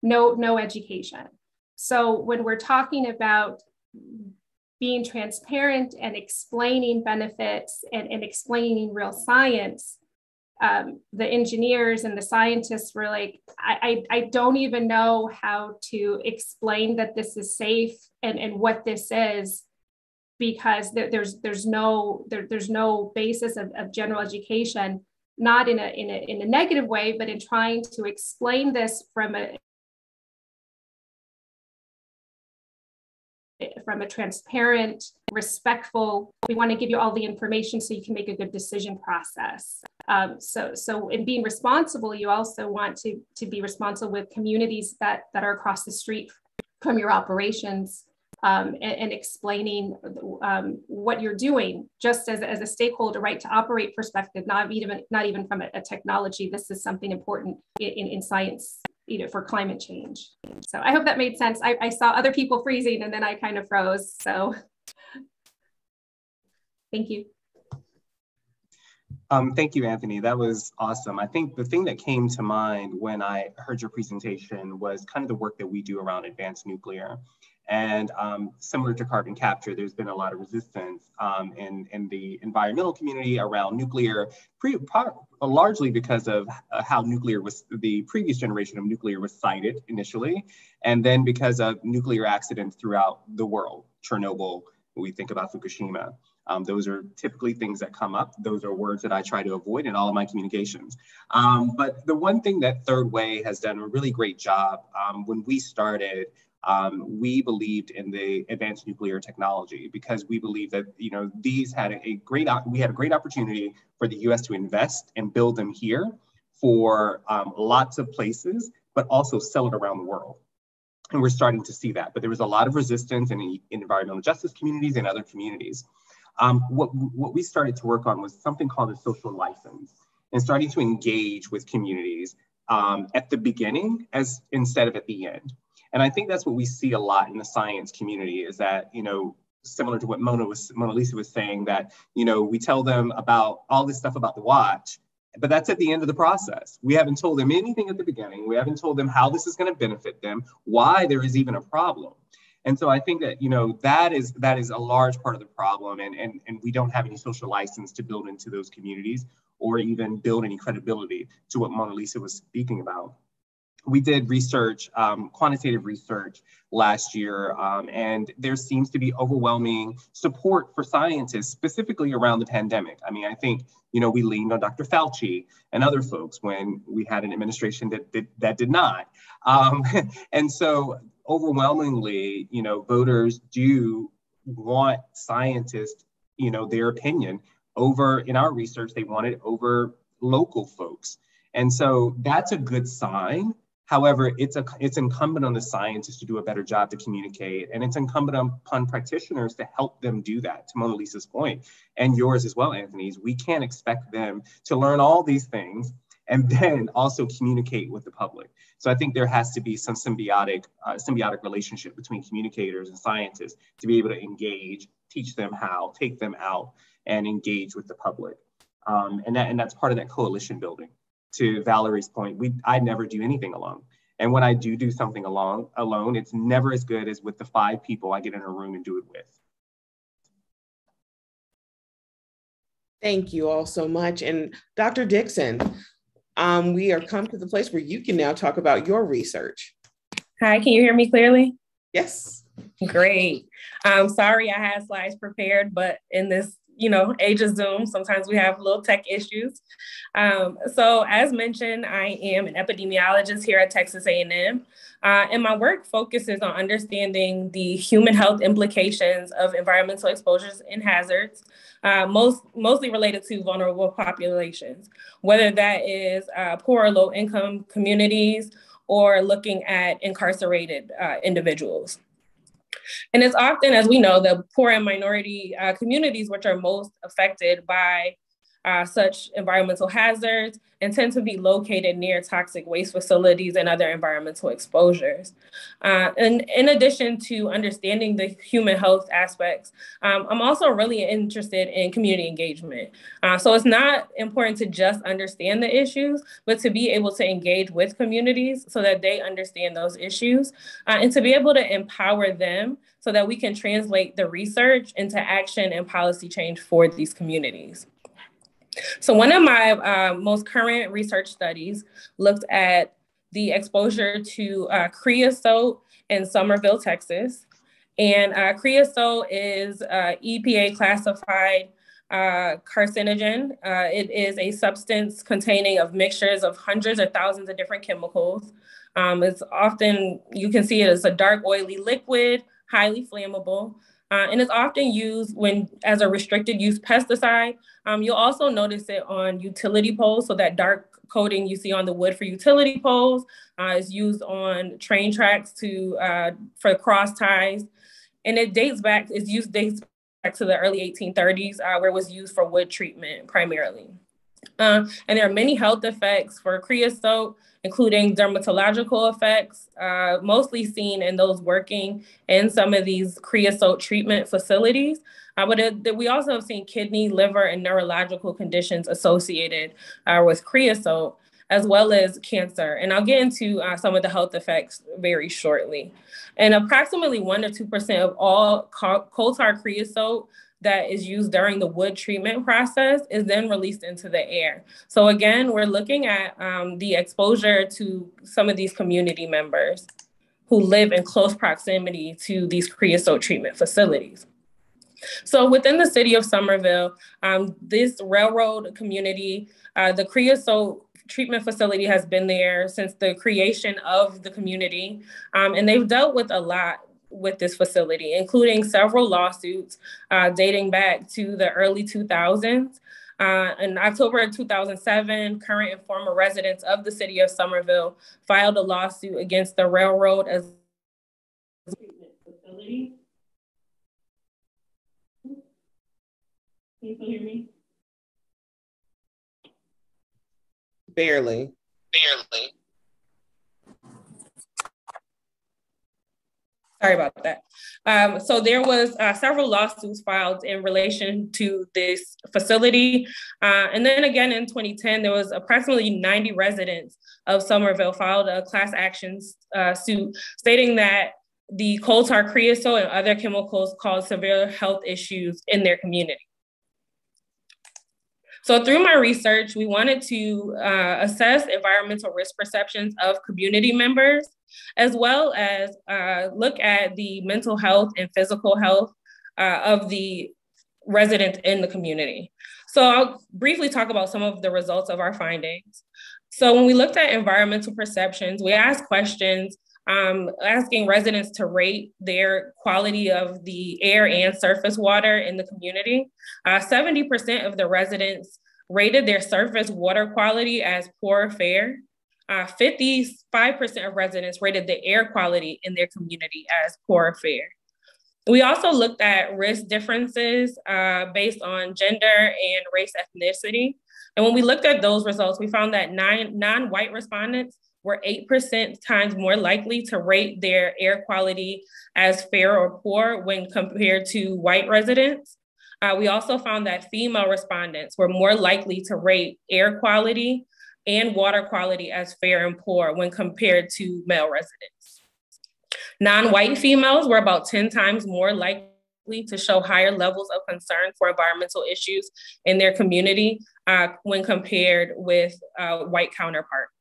no education. So when we're talking about being transparent and explaining benefits and explaining real science, the engineers and the scientists were like, I don't even know how to explain that this is safe and what this is, because there's no basis of general education, not in a negative way, but in trying to explain this from a transparent, respectful, we want to give you all the information so you can make a good decision process. So in being responsible, you also want to be responsible with communities that are across the street from your operations, and explaining what you're doing, just as a stakeholder, right to operate perspective, not even from a technology. This is something important in science, for climate change. So I hope that made sense. I saw other people freezing and then I kind of froze. So thank you. Thank you, Anthony. That was awesome. I think the thing that came to mind when I heard your presentation was kind of the work that we do around advanced nuclear. And similar to carbon capture, there's been a lot of resistance in the environmental community around nuclear, largely because of how the previous generation of nuclear was cited initially, and then because of nuclear accidents throughout the world, Chernobyl, when we think about Fukushima. Those are typically things that come up. Those are words that I try to avoid in all of my communications. But the one thing that Third Way has done a really great job, when we started, we believed in the advanced nuclear technology because we believe that we had a great opportunity for the U.S. to invest and build them here for lots of places, but also sell it around the world. And we're starting to see that. But there was a lot of resistance in environmental justice communities and other communities. What we started to work on was something called a social license, and starting to engage with communities at the beginning instead of at the end. And I think that's what we see a lot in the science community is that, similar to what Mona Lisa was saying, that, we tell them about all this stuff about the watch, but that's at the end of the process. We haven't told them anything at the beginning. We haven't told them how this is going to benefit them, why there is even a problem. And so I think that, that is a large part of the problem. And we don't have any social license to build into those communities or even build any credibility to what Mona Lisa was speaking about. We did research, quantitative research last year, and there seems to be overwhelming support for scientists, specifically around the pandemic. I mean, I think, we leaned on Dr. Fauci and other folks when we had an administration that did not. And so overwhelmingly, voters do want scientists, their opinion over, in our research, they want it over local folks. And so that's a good sign. However, it's incumbent on the scientists to do a better job to communicate, and it's incumbent upon practitioners to help them do that, to Mona Lisa's point, and yours as well, Anthony's. We can't expect them to learn all these things and then also communicate with the public. So I think there has to be some symbiotic relationship between communicators and scientists to be able to engage, teach them how, take them out, and engage with the public. And that's part of that coalition building. To Valerie's point, I never do anything alone. And when I do something alone, it's never as good as with the 5 people I get in a room and do it with. Thank you all so much. And Dr. Dixon, we are come to the place where you can now talk about your research. Hi, can you hear me clearly? Yes. Great. Sorry I had slides prepared, but in this age of Zoom, sometimes we have little tech issues. So as mentioned, I am an epidemiologist here at Texas A&M, and my work focuses on understanding the human health implications of environmental exposures and hazards, mostly related to vulnerable populations, whether that is poor or low income communities or looking at incarcerated individuals. And it's often, as we know, the poor and minority communities which are most affected by such environmental hazards and tend to be located near toxic waste facilities and other environmental exposures. And in addition to understanding the human health aspects, I'm also really interested in community engagement. So it's not important to just understand the issues, but to be able to engage with communities so that they understand those issues and to be able to empower them so that we can translate the research into action and policy change for these communities. So one of my most current research studies looked at the exposure to creosote in Somerville, Texas. And creosote is EPA classified carcinogen. It is a substance containing of mixtures of hundreds or thousands of different chemicals. It's often, you can see it as a dark, oily liquid, highly flammable. And it's often used as a restricted use pesticide. You'll also notice it on utility poles. So that dark coating you see on the wood for utility poles is used on train tracks for cross ties. And it dates back to the early 1830s, where it was used for wood treatment primarily. And there are many health effects for creosote, including dermatological effects, mostly seen in those working in some of these creosote treatment facilities. But we also have seen kidney, liver, and neurological conditions associated with creosote, as well as cancer. And I'll get into some of the health effects very shortly. And approximately 1 to 2% of all coal tar creosote that is used during the wood treatment process is then released into the air. So again, we're looking at the exposure to some of these community members who live in close proximity to these creosote treatment facilities. So within the city of Somerville, this railroad community, the creosote treatment facility has been there since the creation of the community, and they've dealt with a lot with this facility, including several lawsuits dating back to the early 2000s. In October of 2007, current and former residents of the city of Somerville filed a lawsuit against the railroad as a treatment facility. Can you still hear me? Barely. Sorry about that. So there was several lawsuits filed in relation to this facility. And then again in 2010, there was approximately 90 residents of Somerville filed a class action suit stating that the coal tar creosote and other chemicals caused severe health issues in their community. So through my research, we wanted to assess environmental risk perceptions of community members, as well as look at the mental health and physical health of the residents in the community. So I'll briefly talk about some of the results of our findings. So when we looked at environmental perceptions, we asked questions asking residents to rate their quality of the air and surface water in the community. 70% of the residents rated their surface water quality as poor or fair. 55% of residents rated the air quality in their community as poor or fair. We also looked at risk differences based on gender and race ethnicity. And when we looked at those results, we found that non-white respondents were 8% times more likely to rate their air quality as fair or poor when compared to white residents. We also found that female respondents were more likely to rate air quality and water quality as fair and poor when compared to male residents. Non-white females were about 10 times more likely to show higher levels of concern for environmental issues in their community when compared with white counterparts.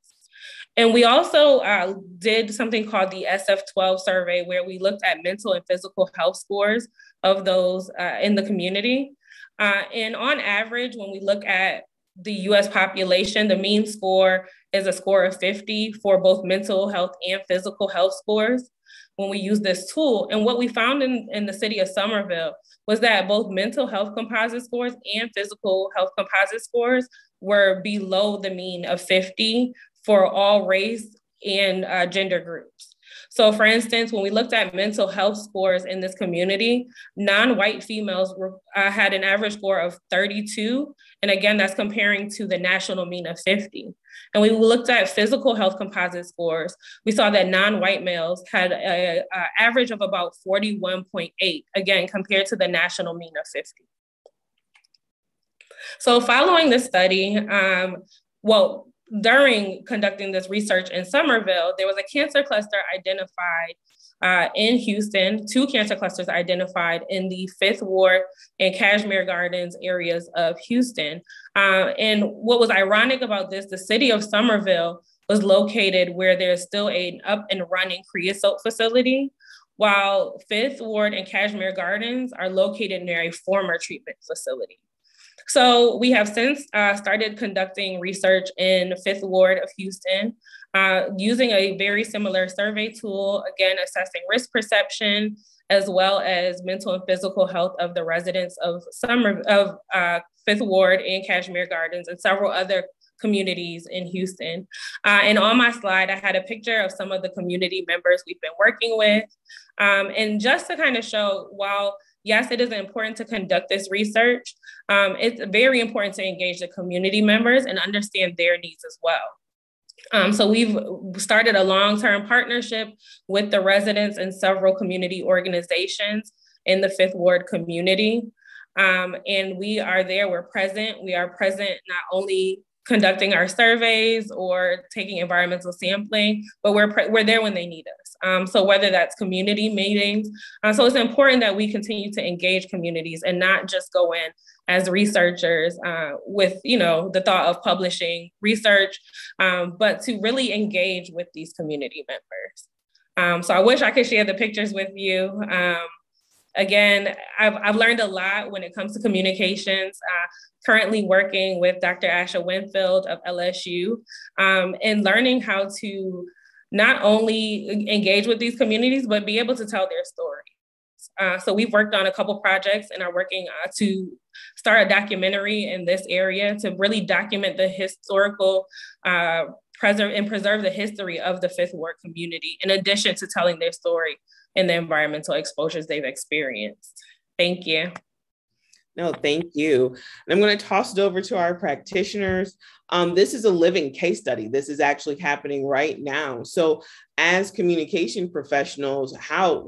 And we also did something called the Sf12 Survey, where we looked at mental and physical health scores of those in the community. And on average, when we look at the US population, the mean score is a score of 50 for both mental health and physical health scores when we use this tool. And what we found in the city of Somerville was that both mental health composite scores and physical health composite scores were below the mean of 50 for all race and gender groups. So for instance, when we looked at mental health scores in this community, non-white females had an average score of 32. And again, that's comparing to the national mean of 50. And when we looked at physical health composite scores, we saw that non-white males had an average of about 41.8, again, compared to the national mean of 50. So following this study, during conducting this research in Somerville, there was a cancer cluster identified in Houston, 2 cancer clusters identified in the 5th Ward and Cashmere Gardens areas of Houston. And what was ironic about this, the city of Somerville was located where there's still an up and running Creosote facility, while 5th Ward and Cashmere Gardens are located near a former treatment facility. So we have since started conducting research in 5th Ward of Houston, using a very similar survey tool, again, assessing risk perception, as well as mental and physical health of the residents of 5th Ward and Cashmere Gardens and several other communities in Houston. And on my slide, I had a picture of some of the community members we've been working with. And just to kind of show, while yes, it is important to conduct this research, it's very important to engage the community members and understand their needs as well. So we've started a long-term partnership with the residents and several community organizations in the 5th Ward community. And we are there, we're present. We are present not only conducting our surveys or taking environmental sampling, but we're there when they need us. So whether that's community meetings, so it's important that we continue to engage communities and not just go in as researchers with, the thought of publishing research, but to really engage with these community members. So I wish I could share the pictures with you. Again, I've learned a lot when it comes to communications. Currently working with Dr. Asha Winfield of LSU and learning how to not only engage with these communities, but be able to tell their stories. So we've worked on a couple projects and are working to start a documentary in this area to really document the historical preserve the history of the 5th Ward community, in addition to telling their story and the environmental exposures they've experienced. Thank you. No, thank you. And I'm going to toss it over to our practitioners. This is a living case study. This is actually happening right now. So as communication professionals, how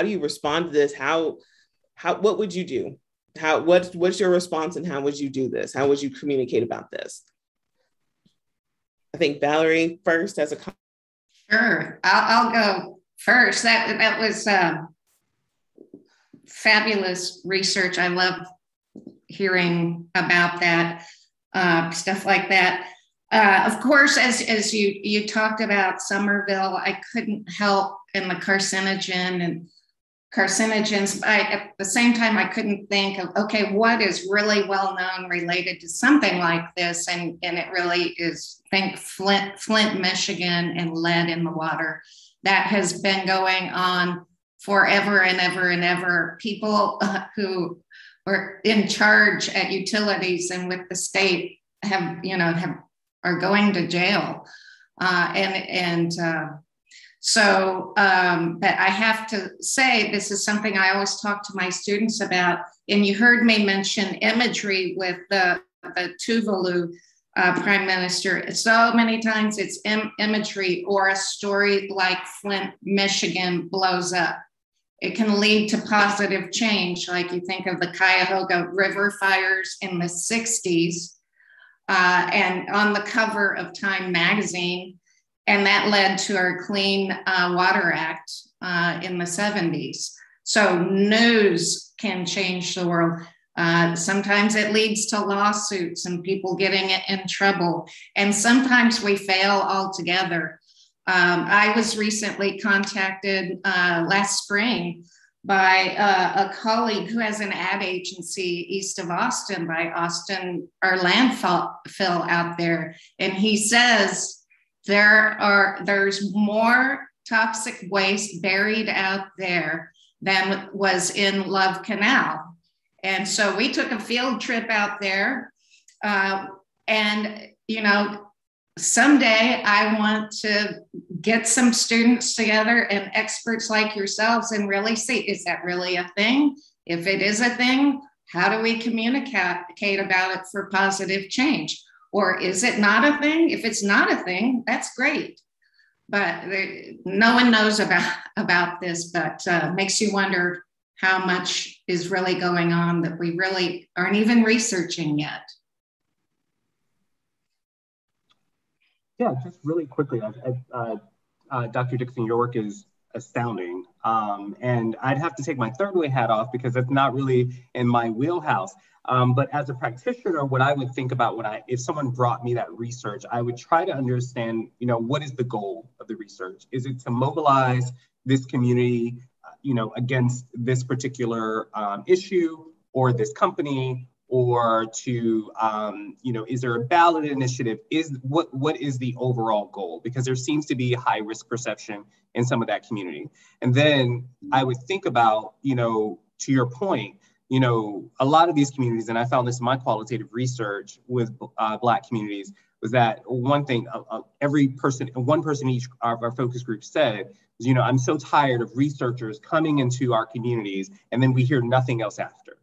do you respond to this? What would you do? What's your response and how would you do this? How would you communicate about this? I think Valerie first as a comment. Sure, I'll go first. That was fabulous research. I love hearing about that, stuff like that. Of course, as you talked about Somerville, I couldn't help in the carcinogens. At the same time, I couldn't think of, okay, what is really well known related to something like this? And it really is, think Flint, Michigan, and lead in the water. That has been going on forever and ever and ever. People who are in charge at utilities and with the state are going to jail. But I have to say, this is something I always talk to my students about. And you heard me mention imagery with the Tuvalu prime minister. So many times it's imagery or a story like Flint, Michigan blows up. It can lead to positive change. Like you think of the Cuyahoga River fires in the 60s and on the cover of Time magazine. And that led to our Clean Water Act in the 70s. So news can change the world. Sometimes it leads to lawsuits and people getting in trouble. And sometimes we fail altogether. I was recently contacted last spring by a colleague who has an ad agency east of Austin, by Austin, our landfill out there. And he says there's more toxic waste buried out there than was in Love Canal. And so we took a field trip out there. And, you know, someday I want to get some students together and experts like yourselves and really see, is that really a thing? If it is a thing, how do we communicate about it for positive change? Or is it not a thing? If it's not a thing, that's great. But no one knows about this, but makes you wonder how much is really going on that we really aren't even researching yet. Yeah, just really quickly, Dr. Dixon, your work is astounding. And I'd have to take my third way hat off because it's not really in my wheelhouse. But as a practitioner, what I would think about if someone brought me that research, I would try to understand, you know, what is the goal of the research? Is it to mobilize this community, you know, against this particular issue or this company? Or to, you know, is there a ballot initiative? What is the overall goal? Because there seems to be high risk perception in some of that community. And then I would think about, you know, to your point, you know, a lot of these communities, and I found this in my qualitative research with Black communities, was that one thing one person each of our focus group said was, you know, I'm so tired of researchers coming into our communities and then we hear nothing else after.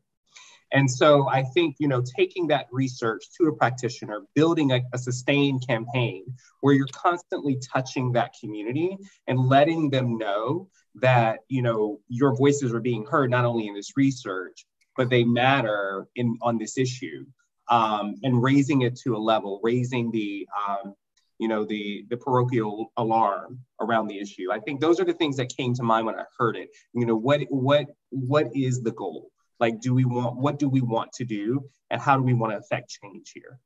And so I think, you know, taking that research to a practitioner, building a sustained campaign where you're constantly touching that community and letting them know that, you know, your voices are being heard not only in this research, but they matter on this issue, and raising it to a level, raising the, you know, the parochial alarm around the issue. I think those are the things that came to mind when I heard it. You know, what is the goal? Like, what do we want to do? And how do we want to affect change here?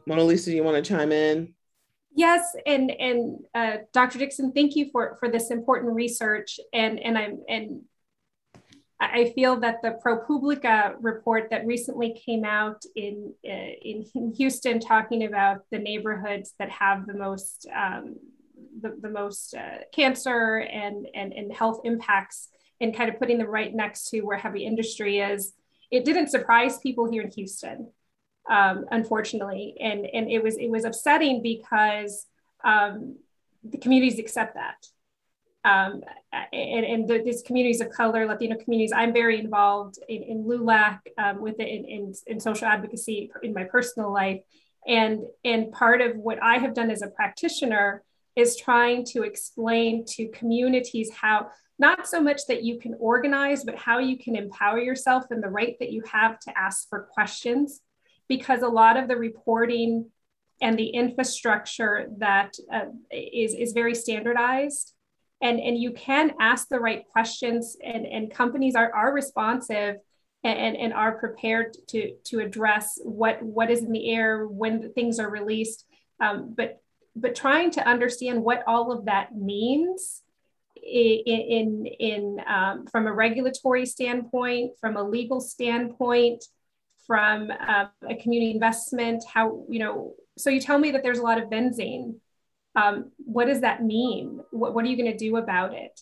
Mona Lisa, you want to chime in? Yes, and Dr. Dixon, thank you for this important research. And I feel that the ProPublica report that recently came out in Houston, talking about the neighborhoods that have the most cancer and health impacts, and kind of putting them right next to where heavy industry is, it didn't surprise people here in Houston, unfortunately, and it was upsetting because the communities accept that. And these communities of color, Latino communities, I'm very involved in LULAC, with it in social advocacy in my personal life. And part of what I have done as a practitioner is trying to explain to communities how, not so much that you can organize, but how you can empower yourself and the right that you have to ask for questions. Because a lot of the reporting and the infrastructure that is very standardized. And you can ask the right questions, and companies are responsive and are prepared to address what is in the air when the things are released. But trying to understand what all of that means from a regulatory standpoint, from a legal standpoint, from a community investment, how, you know, so you tell me that there's a lot of benzene. What does that mean? What are you going to do about it?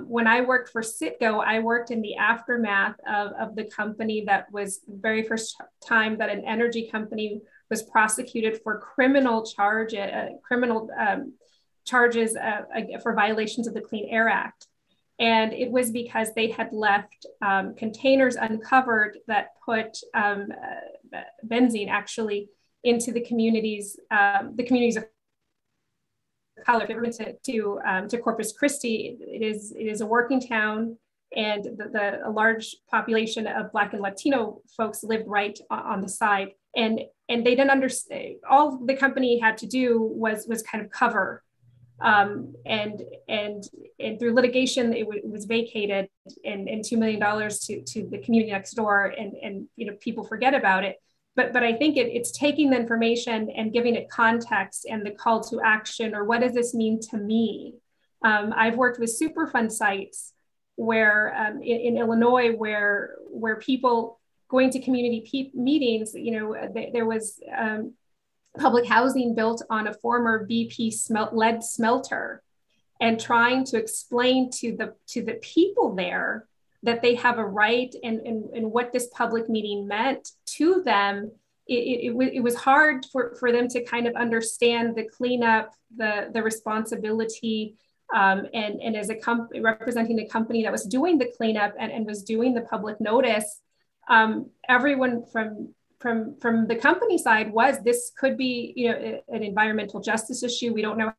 When I worked for Citgo, I worked in the aftermath of the company that was the very first time that an energy company was prosecuted for criminal charges for violations of the Clean Air Act. And it was because they had left containers uncovered that put benzene actually into the communities of color. If you ever been to Corpus Christi, it is a working town, and a large population of Black and Latino folks lived right on the side. And they didn't understand. All the company had to do was kind of cover. And through litigation, it was vacated, and $2 million to the community next door, and you know, people forget about it. But I think it's taking the information and giving it context and the call to action, or what does this mean to me? I've worked with Superfund sites where in Illinois, where people going to community meetings, there was public housing built on a former BP lead smelter, and trying to explain to the people there that they have a right, and what this public meeting meant to them. It was hard for them to kind of understand the cleanup, the responsibility, and as a company representing the company that was doing the cleanup and was doing the public notice, everyone from the company side this could be an environmental justice issue. We don't know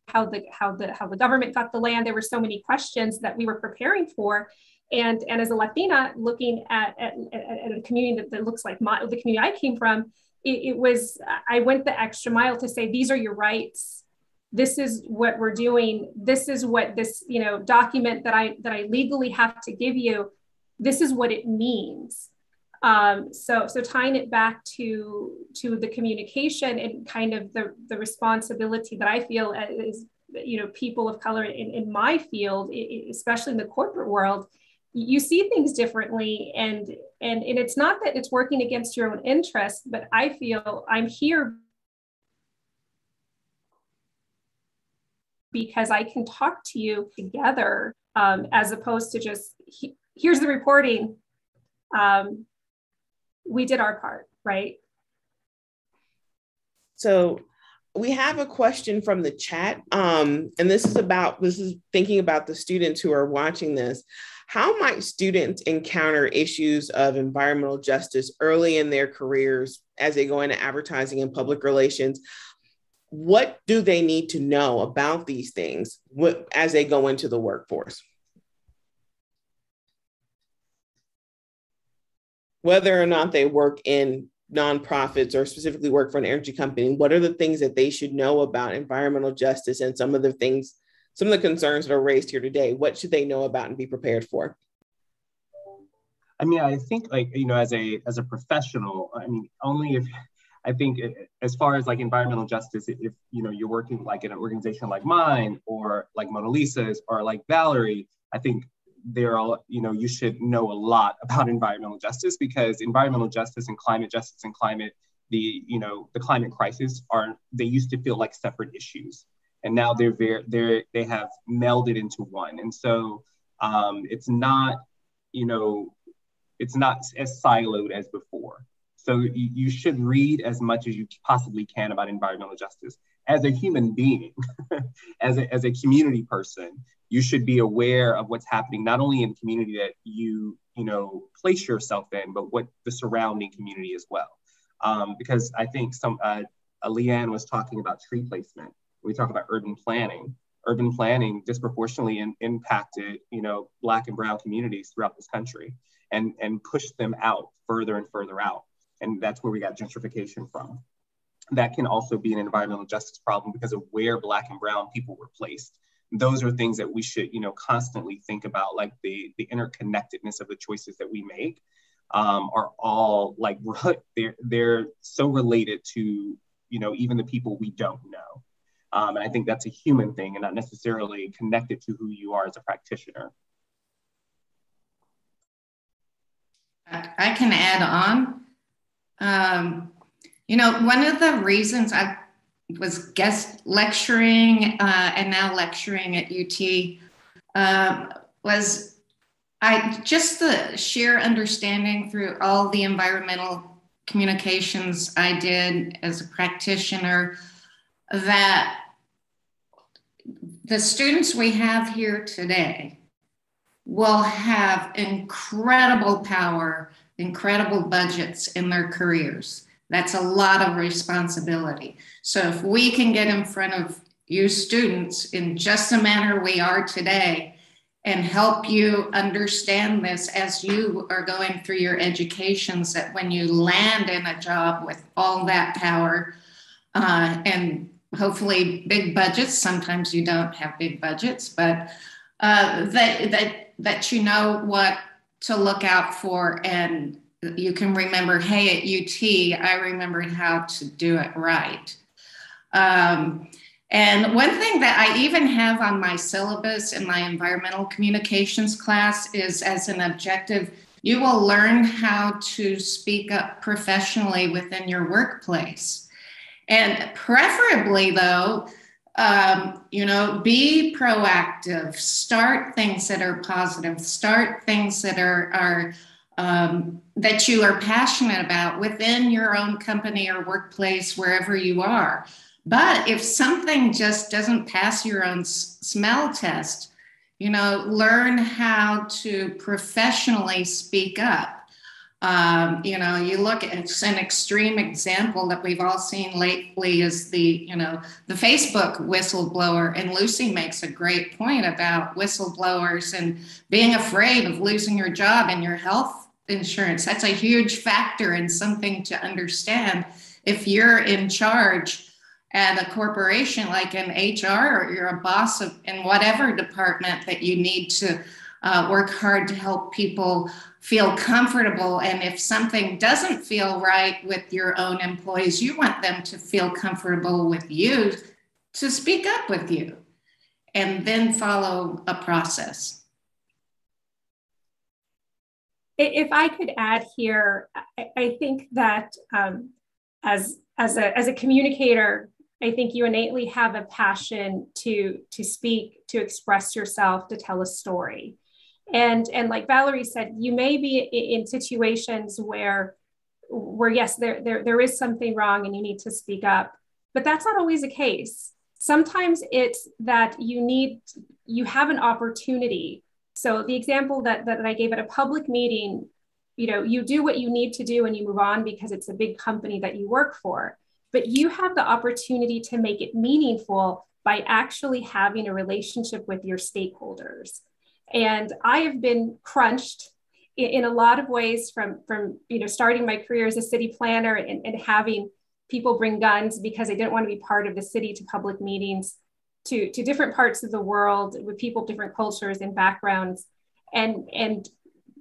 how the government got the land. There were so many questions that we were preparing for. And as a Latina looking at a community that looks like the community I came from, I went the extra mile to say, these are your rights. This is what we're doing. This is what this document that I legally have to give you. This is what it means. So tying it back to the communication and kind of the responsibility that I feel is, people of color in my field, especially in the corporate world, you see things differently, and it's not that it's working against your own interest, but I feel I'm here because I can talk to you together, as opposed to just here's the reporting. We did our part, right? So we have a question from the chat, and this is thinking about the students who are watching this. How might students encounter issues of environmental justice early in their careers as they go into advertising and public relations? What do they need to know about these things as they go into the workforce? Whether or not they work in nonprofits or specifically work for an energy company, what are the things that they should know about environmental justice and some of the concerns that are raised here today? What should they know about and be prepared for? I mean, I think as a professional, as far as like environmental justice, if you're working like in an organization like mine or like Mona Lisa's or like Valerie, I think you should know a lot about environmental justice, because environmental justice and the climate crisis they used to feel like separate issues. And now they have melded into one. And so it's not as siloed as before. So you should read as much as you possibly can about environmental justice. As a human being, as a community person, you should be aware of what's happening, not only in the community that you place yourself in, but what the surrounding community as well. Because I think Leanne was talking about tree placement. We talk about urban planning. Urban planning disproportionately impacted, Black and brown communities throughout this country and pushed them out further and further out. And that's where we got gentrification from. That can also be an environmental justice problem because of where Black and brown people were placed. Those are things that we should, constantly think about, like the interconnectedness of the choices that we make are all like, they're so related to, even the people we don't know. And I think that's a human thing and not necessarily connected to who you are as a practitioner. I can add on. One of the reasons I was guest lecturing and now lecturing at UT was just the sheer understanding through all the environmental communications I did as a practitioner that the students we have here today will have incredible power, incredible budgets in their careers. That's a lot of responsibility. So if we can get in front of you students in just the manner we are today and help you understand this as you are going through your educations, that when you land in a job with all that power and hopefully big budgets, sometimes you don't have big budgets, but that you know what to look out for and you can remember, hey, at UT, I remembered how to do it right. And one thing that I even have on my syllabus in my environmental communications class is, as an objective, you will learn how to speak up professionally within your workplace. And preferably, though, be proactive, start things that are positive, start things that are that you are passionate about within your own company or workplace, wherever you are. But if something just doesn't pass your own smell test, learn how to professionally speak up. You look at, it's an extreme example that we've all seen lately is the Facebook whistleblower. And Lucy makes a great point about whistleblowers and being afraid of losing your job and your health insurance. That's a huge factor and something to understand. If you're in charge at a corporation like in HR, or you're a boss in whatever department, that you need to work hard to help people feel comfortable. And if something doesn't feel right with your own employees, you want them to feel comfortable with you to speak up with you, and then follow a process. If I could add here, I think that as a communicator, I think you innately have a passion to speak, to express yourself, to tell a story. And like Valerie said, you may be in situations where yes, there is something wrong and you need to speak up, but that's not always the case. Sometimes it's that you have an opportunity. So the example that I gave at a public meeting, you do what you need to do and you move on because it's a big company that you work for. But you have the opportunity to make it meaningful by actually having a relationship with your stakeholders. And I have been crunched in a lot of ways from starting my career as a city planner and having people bring guns because they didn't want to be part of the city, to public meetings, to different parts of the world with people of different cultures and backgrounds. And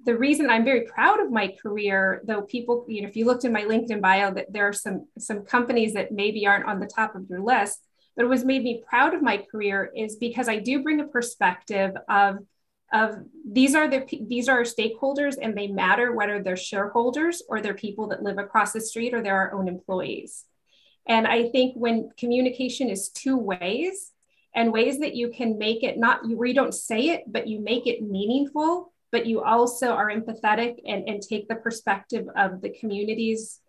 the reason I'm very proud of my career, though people, if you looked in my LinkedIn bio, that there are some companies that maybe aren't on the top of your list, but what has made me proud of my career is because I do bring a perspective of these are our stakeholders, and they matter whether they're shareholders or they're people that live across the street or they're our own employees. And I think when communication is two ways, and ways that you can make it where you don't say it, but you make it meaningful, but you also are empathetic and take the perspective of the communities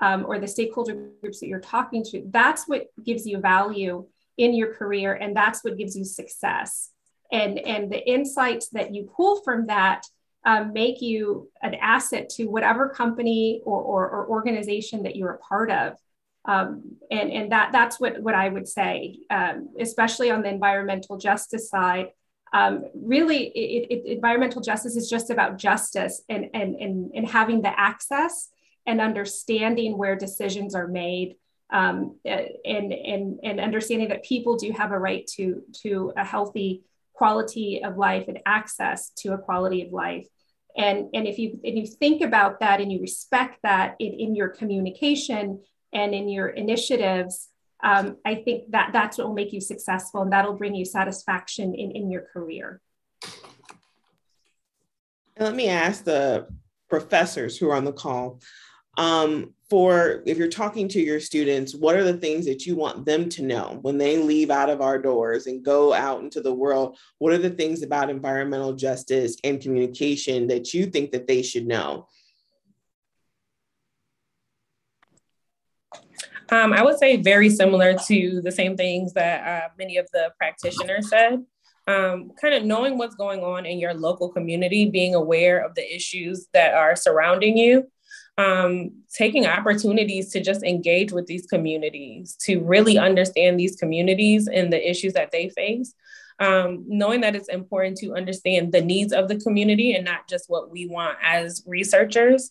or the stakeholder groups that you're talking to, that's what gives you value in your career. And that's what gives you success. And the insights that you pull from that make you an asset to whatever company or organization that you're a part of. And that's what I would say, especially on the environmental justice side. Really, environmental justice is just about justice and having the access and understanding where decisions are made, and understanding that people do have a right to a healthy quality of life and access to a quality of life. And if you think about that and you respect that in your communication and in your initiatives, I think that's what will make you successful, and that'll bring you satisfaction in your career. And let me ask the professors who are on the call, if you're talking to your students, what are the things that you want them to know when they leave out of our doors and go out into the world? What are the things about environmental justice and communication that you think that they should know? I would say very similar to the same things that many of the practitioners said. Kind of knowing what's going on in your local community, being aware of the issues that are surrounding you, taking opportunities to just engage with these communities, to really understand these communities and the issues that they face, knowing that it's important to understand the needs of the community and not just what we want as researchers.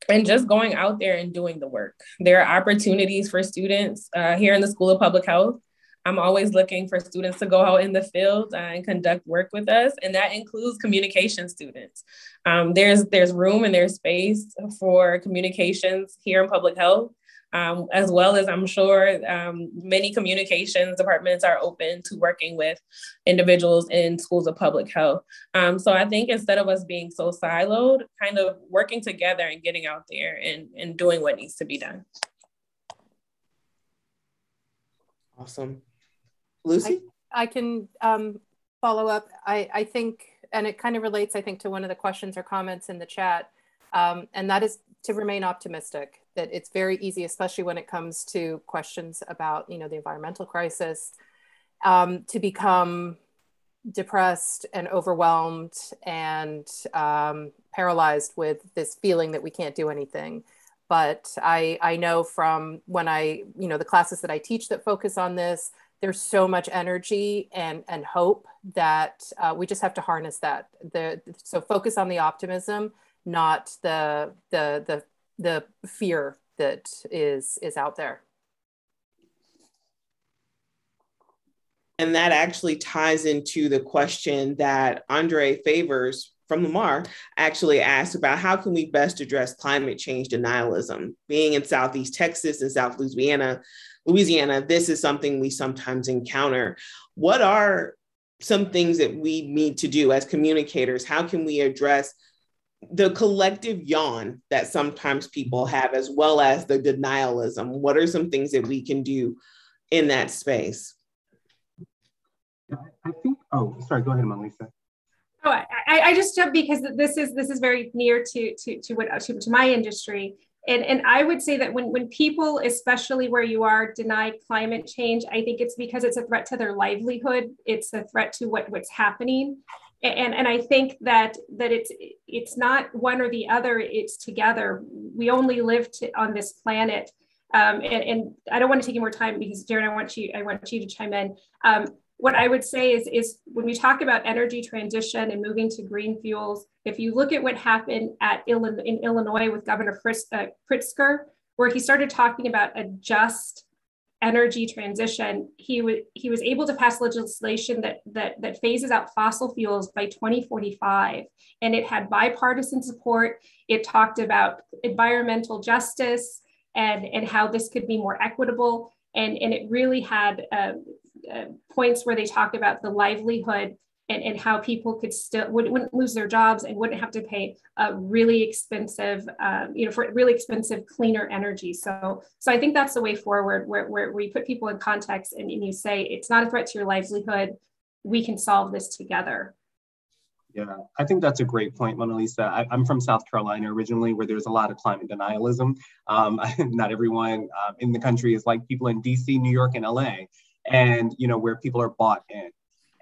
And just going out there and doing the work. There are opportunities for students here in the School of Public Health I'm always looking for students to go out in the field and conduct work with us. And that includes communication students. There's room and there's space for communications here in public health. As well as I'm sure many communications departments are open to working with individuals in schools of public health. So I think instead of us being so siloed, kind of working together and getting out there and doing what needs to be done. Awesome. Lucy? I can follow up. I think, and it kind of relates, I think, to one of the questions or comments in the chat, and that is to remain optimistic, that it's very easy, especially when it comes to questions about, the environmental crisis, to become depressed and overwhelmed and paralyzed with this feeling that we can't do anything. But I know from when the classes that I teach that focus on this, there's so much energy and hope that we just have to harness that. So focus on the optimism, not the fear that is out there. And that actually ties into the question that Andre Favors from Lamar actually asked about how can we best address climate change denialism? Being in Southeast Texas and South Louisiana, this is something we sometimes encounter. What are some things that we need to do as communicators? How can we address the collective yawn that sometimes people have, as well as the denialism? What are some things that we can do in that space? I think, sorry, go ahead, Melissa. Oh, I just jumped because this is very near to my industry. And I would say that when people, especially where you are, deny climate change, I think it's because it's a threat to their livelihood. It's a threat to what's happening. And I think that it's not one or the other, it's together. We only live on this planet. And I don't want to take any more time because Jared, I want you to chime in. What I would say is when we talk about energy transition and moving to green fuels, if you look at what happened in Illinois with Governor Pritzker, where he started talking about a just energy transition, he was able to pass legislation that phases out fossil fuels by 2045. And it had bipartisan support. It talked about environmental justice and how this could be more equitable. And it really had points where they talk about the livelihood and how people wouldn't lose their jobs and wouldn't have to pay a really expensive, for really expensive, cleaner energy. So I think that's the way forward, where we put people in context and you say, it's not a threat to your livelihood. We can solve this together. Yeah, I think that's a great point, Mona Lisa. I'm from South Carolina originally, where there's a lot of climate denialism. Not everyone in the country is like people in DC, New York, and LA, and where people are bought in.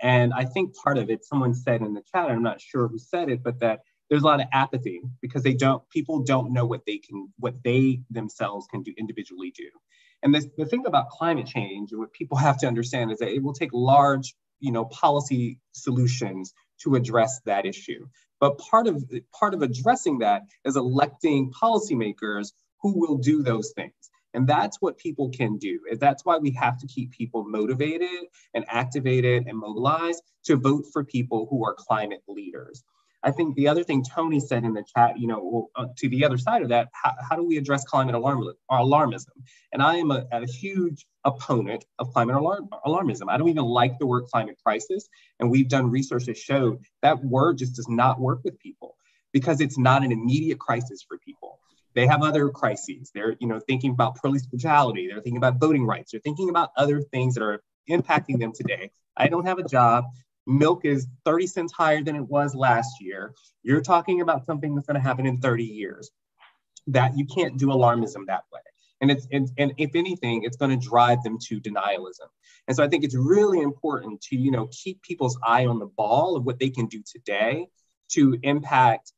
And I think part of it, someone said in the chat, and I'm not sure who said it, but that there's a lot of apathy because people don't know what they themselves can do individually do. And the thing about climate change, what people have to understand is that it will take large, policy solutions to address that issue. But part of addressing that is electing policymakers who will do those things. And that's what people can do. That's why we have to keep people motivated and activated and mobilized to vote for people who are climate leaders. I think the other thing Tony said in the chat, to the other side of that, how do we address climate alarmism? And I am a huge opponent of climate alarmism. I don't even like the word climate crisis. And we've done research that showed that word just does not work with people because it's not an immediate crisis for people. They have other crises. They're, thinking about police brutality. They're thinking about voting rights. They're thinking about other things that are impacting them today. I don't have a job. Milk is 30 cents higher than it was last year. You're talking about something that's going to happen in 30 years. That you can't do alarmism that way. And if anything, it's going to drive them to denialism. And so I think it's really important to, keep people's eye on the ball of what they can do today to impact,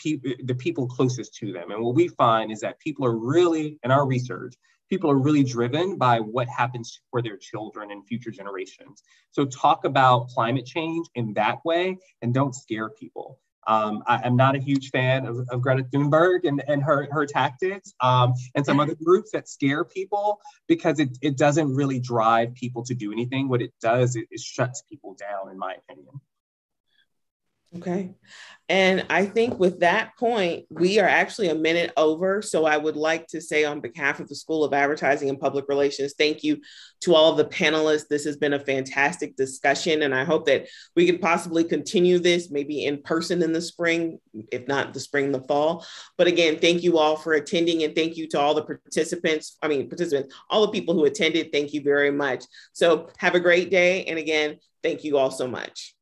the people closest to them. And what we find is that people are really, in our research, people are really driven by what happens for their children and future generations. So talk about climate change in that way and don't scare people. I'm not a huge fan of Greta Thunberg and her tactics and some other groups that scare people, because it doesn't really drive people to do anything. What it does, it shuts people down, in my opinion. Okay. And I think with that point, we are actually a minute over. So I would like to say, on behalf of the School of Advertising and Public Relations, thank you to all of the panelists. This has been a fantastic discussion, and I hope that we can possibly continue this maybe in person in the spring, if not the spring, the fall. But again, thank you all for attending, and thank you to all the participants, all the people who attended. Thank you very much. So have a great day. And again, thank you all so much.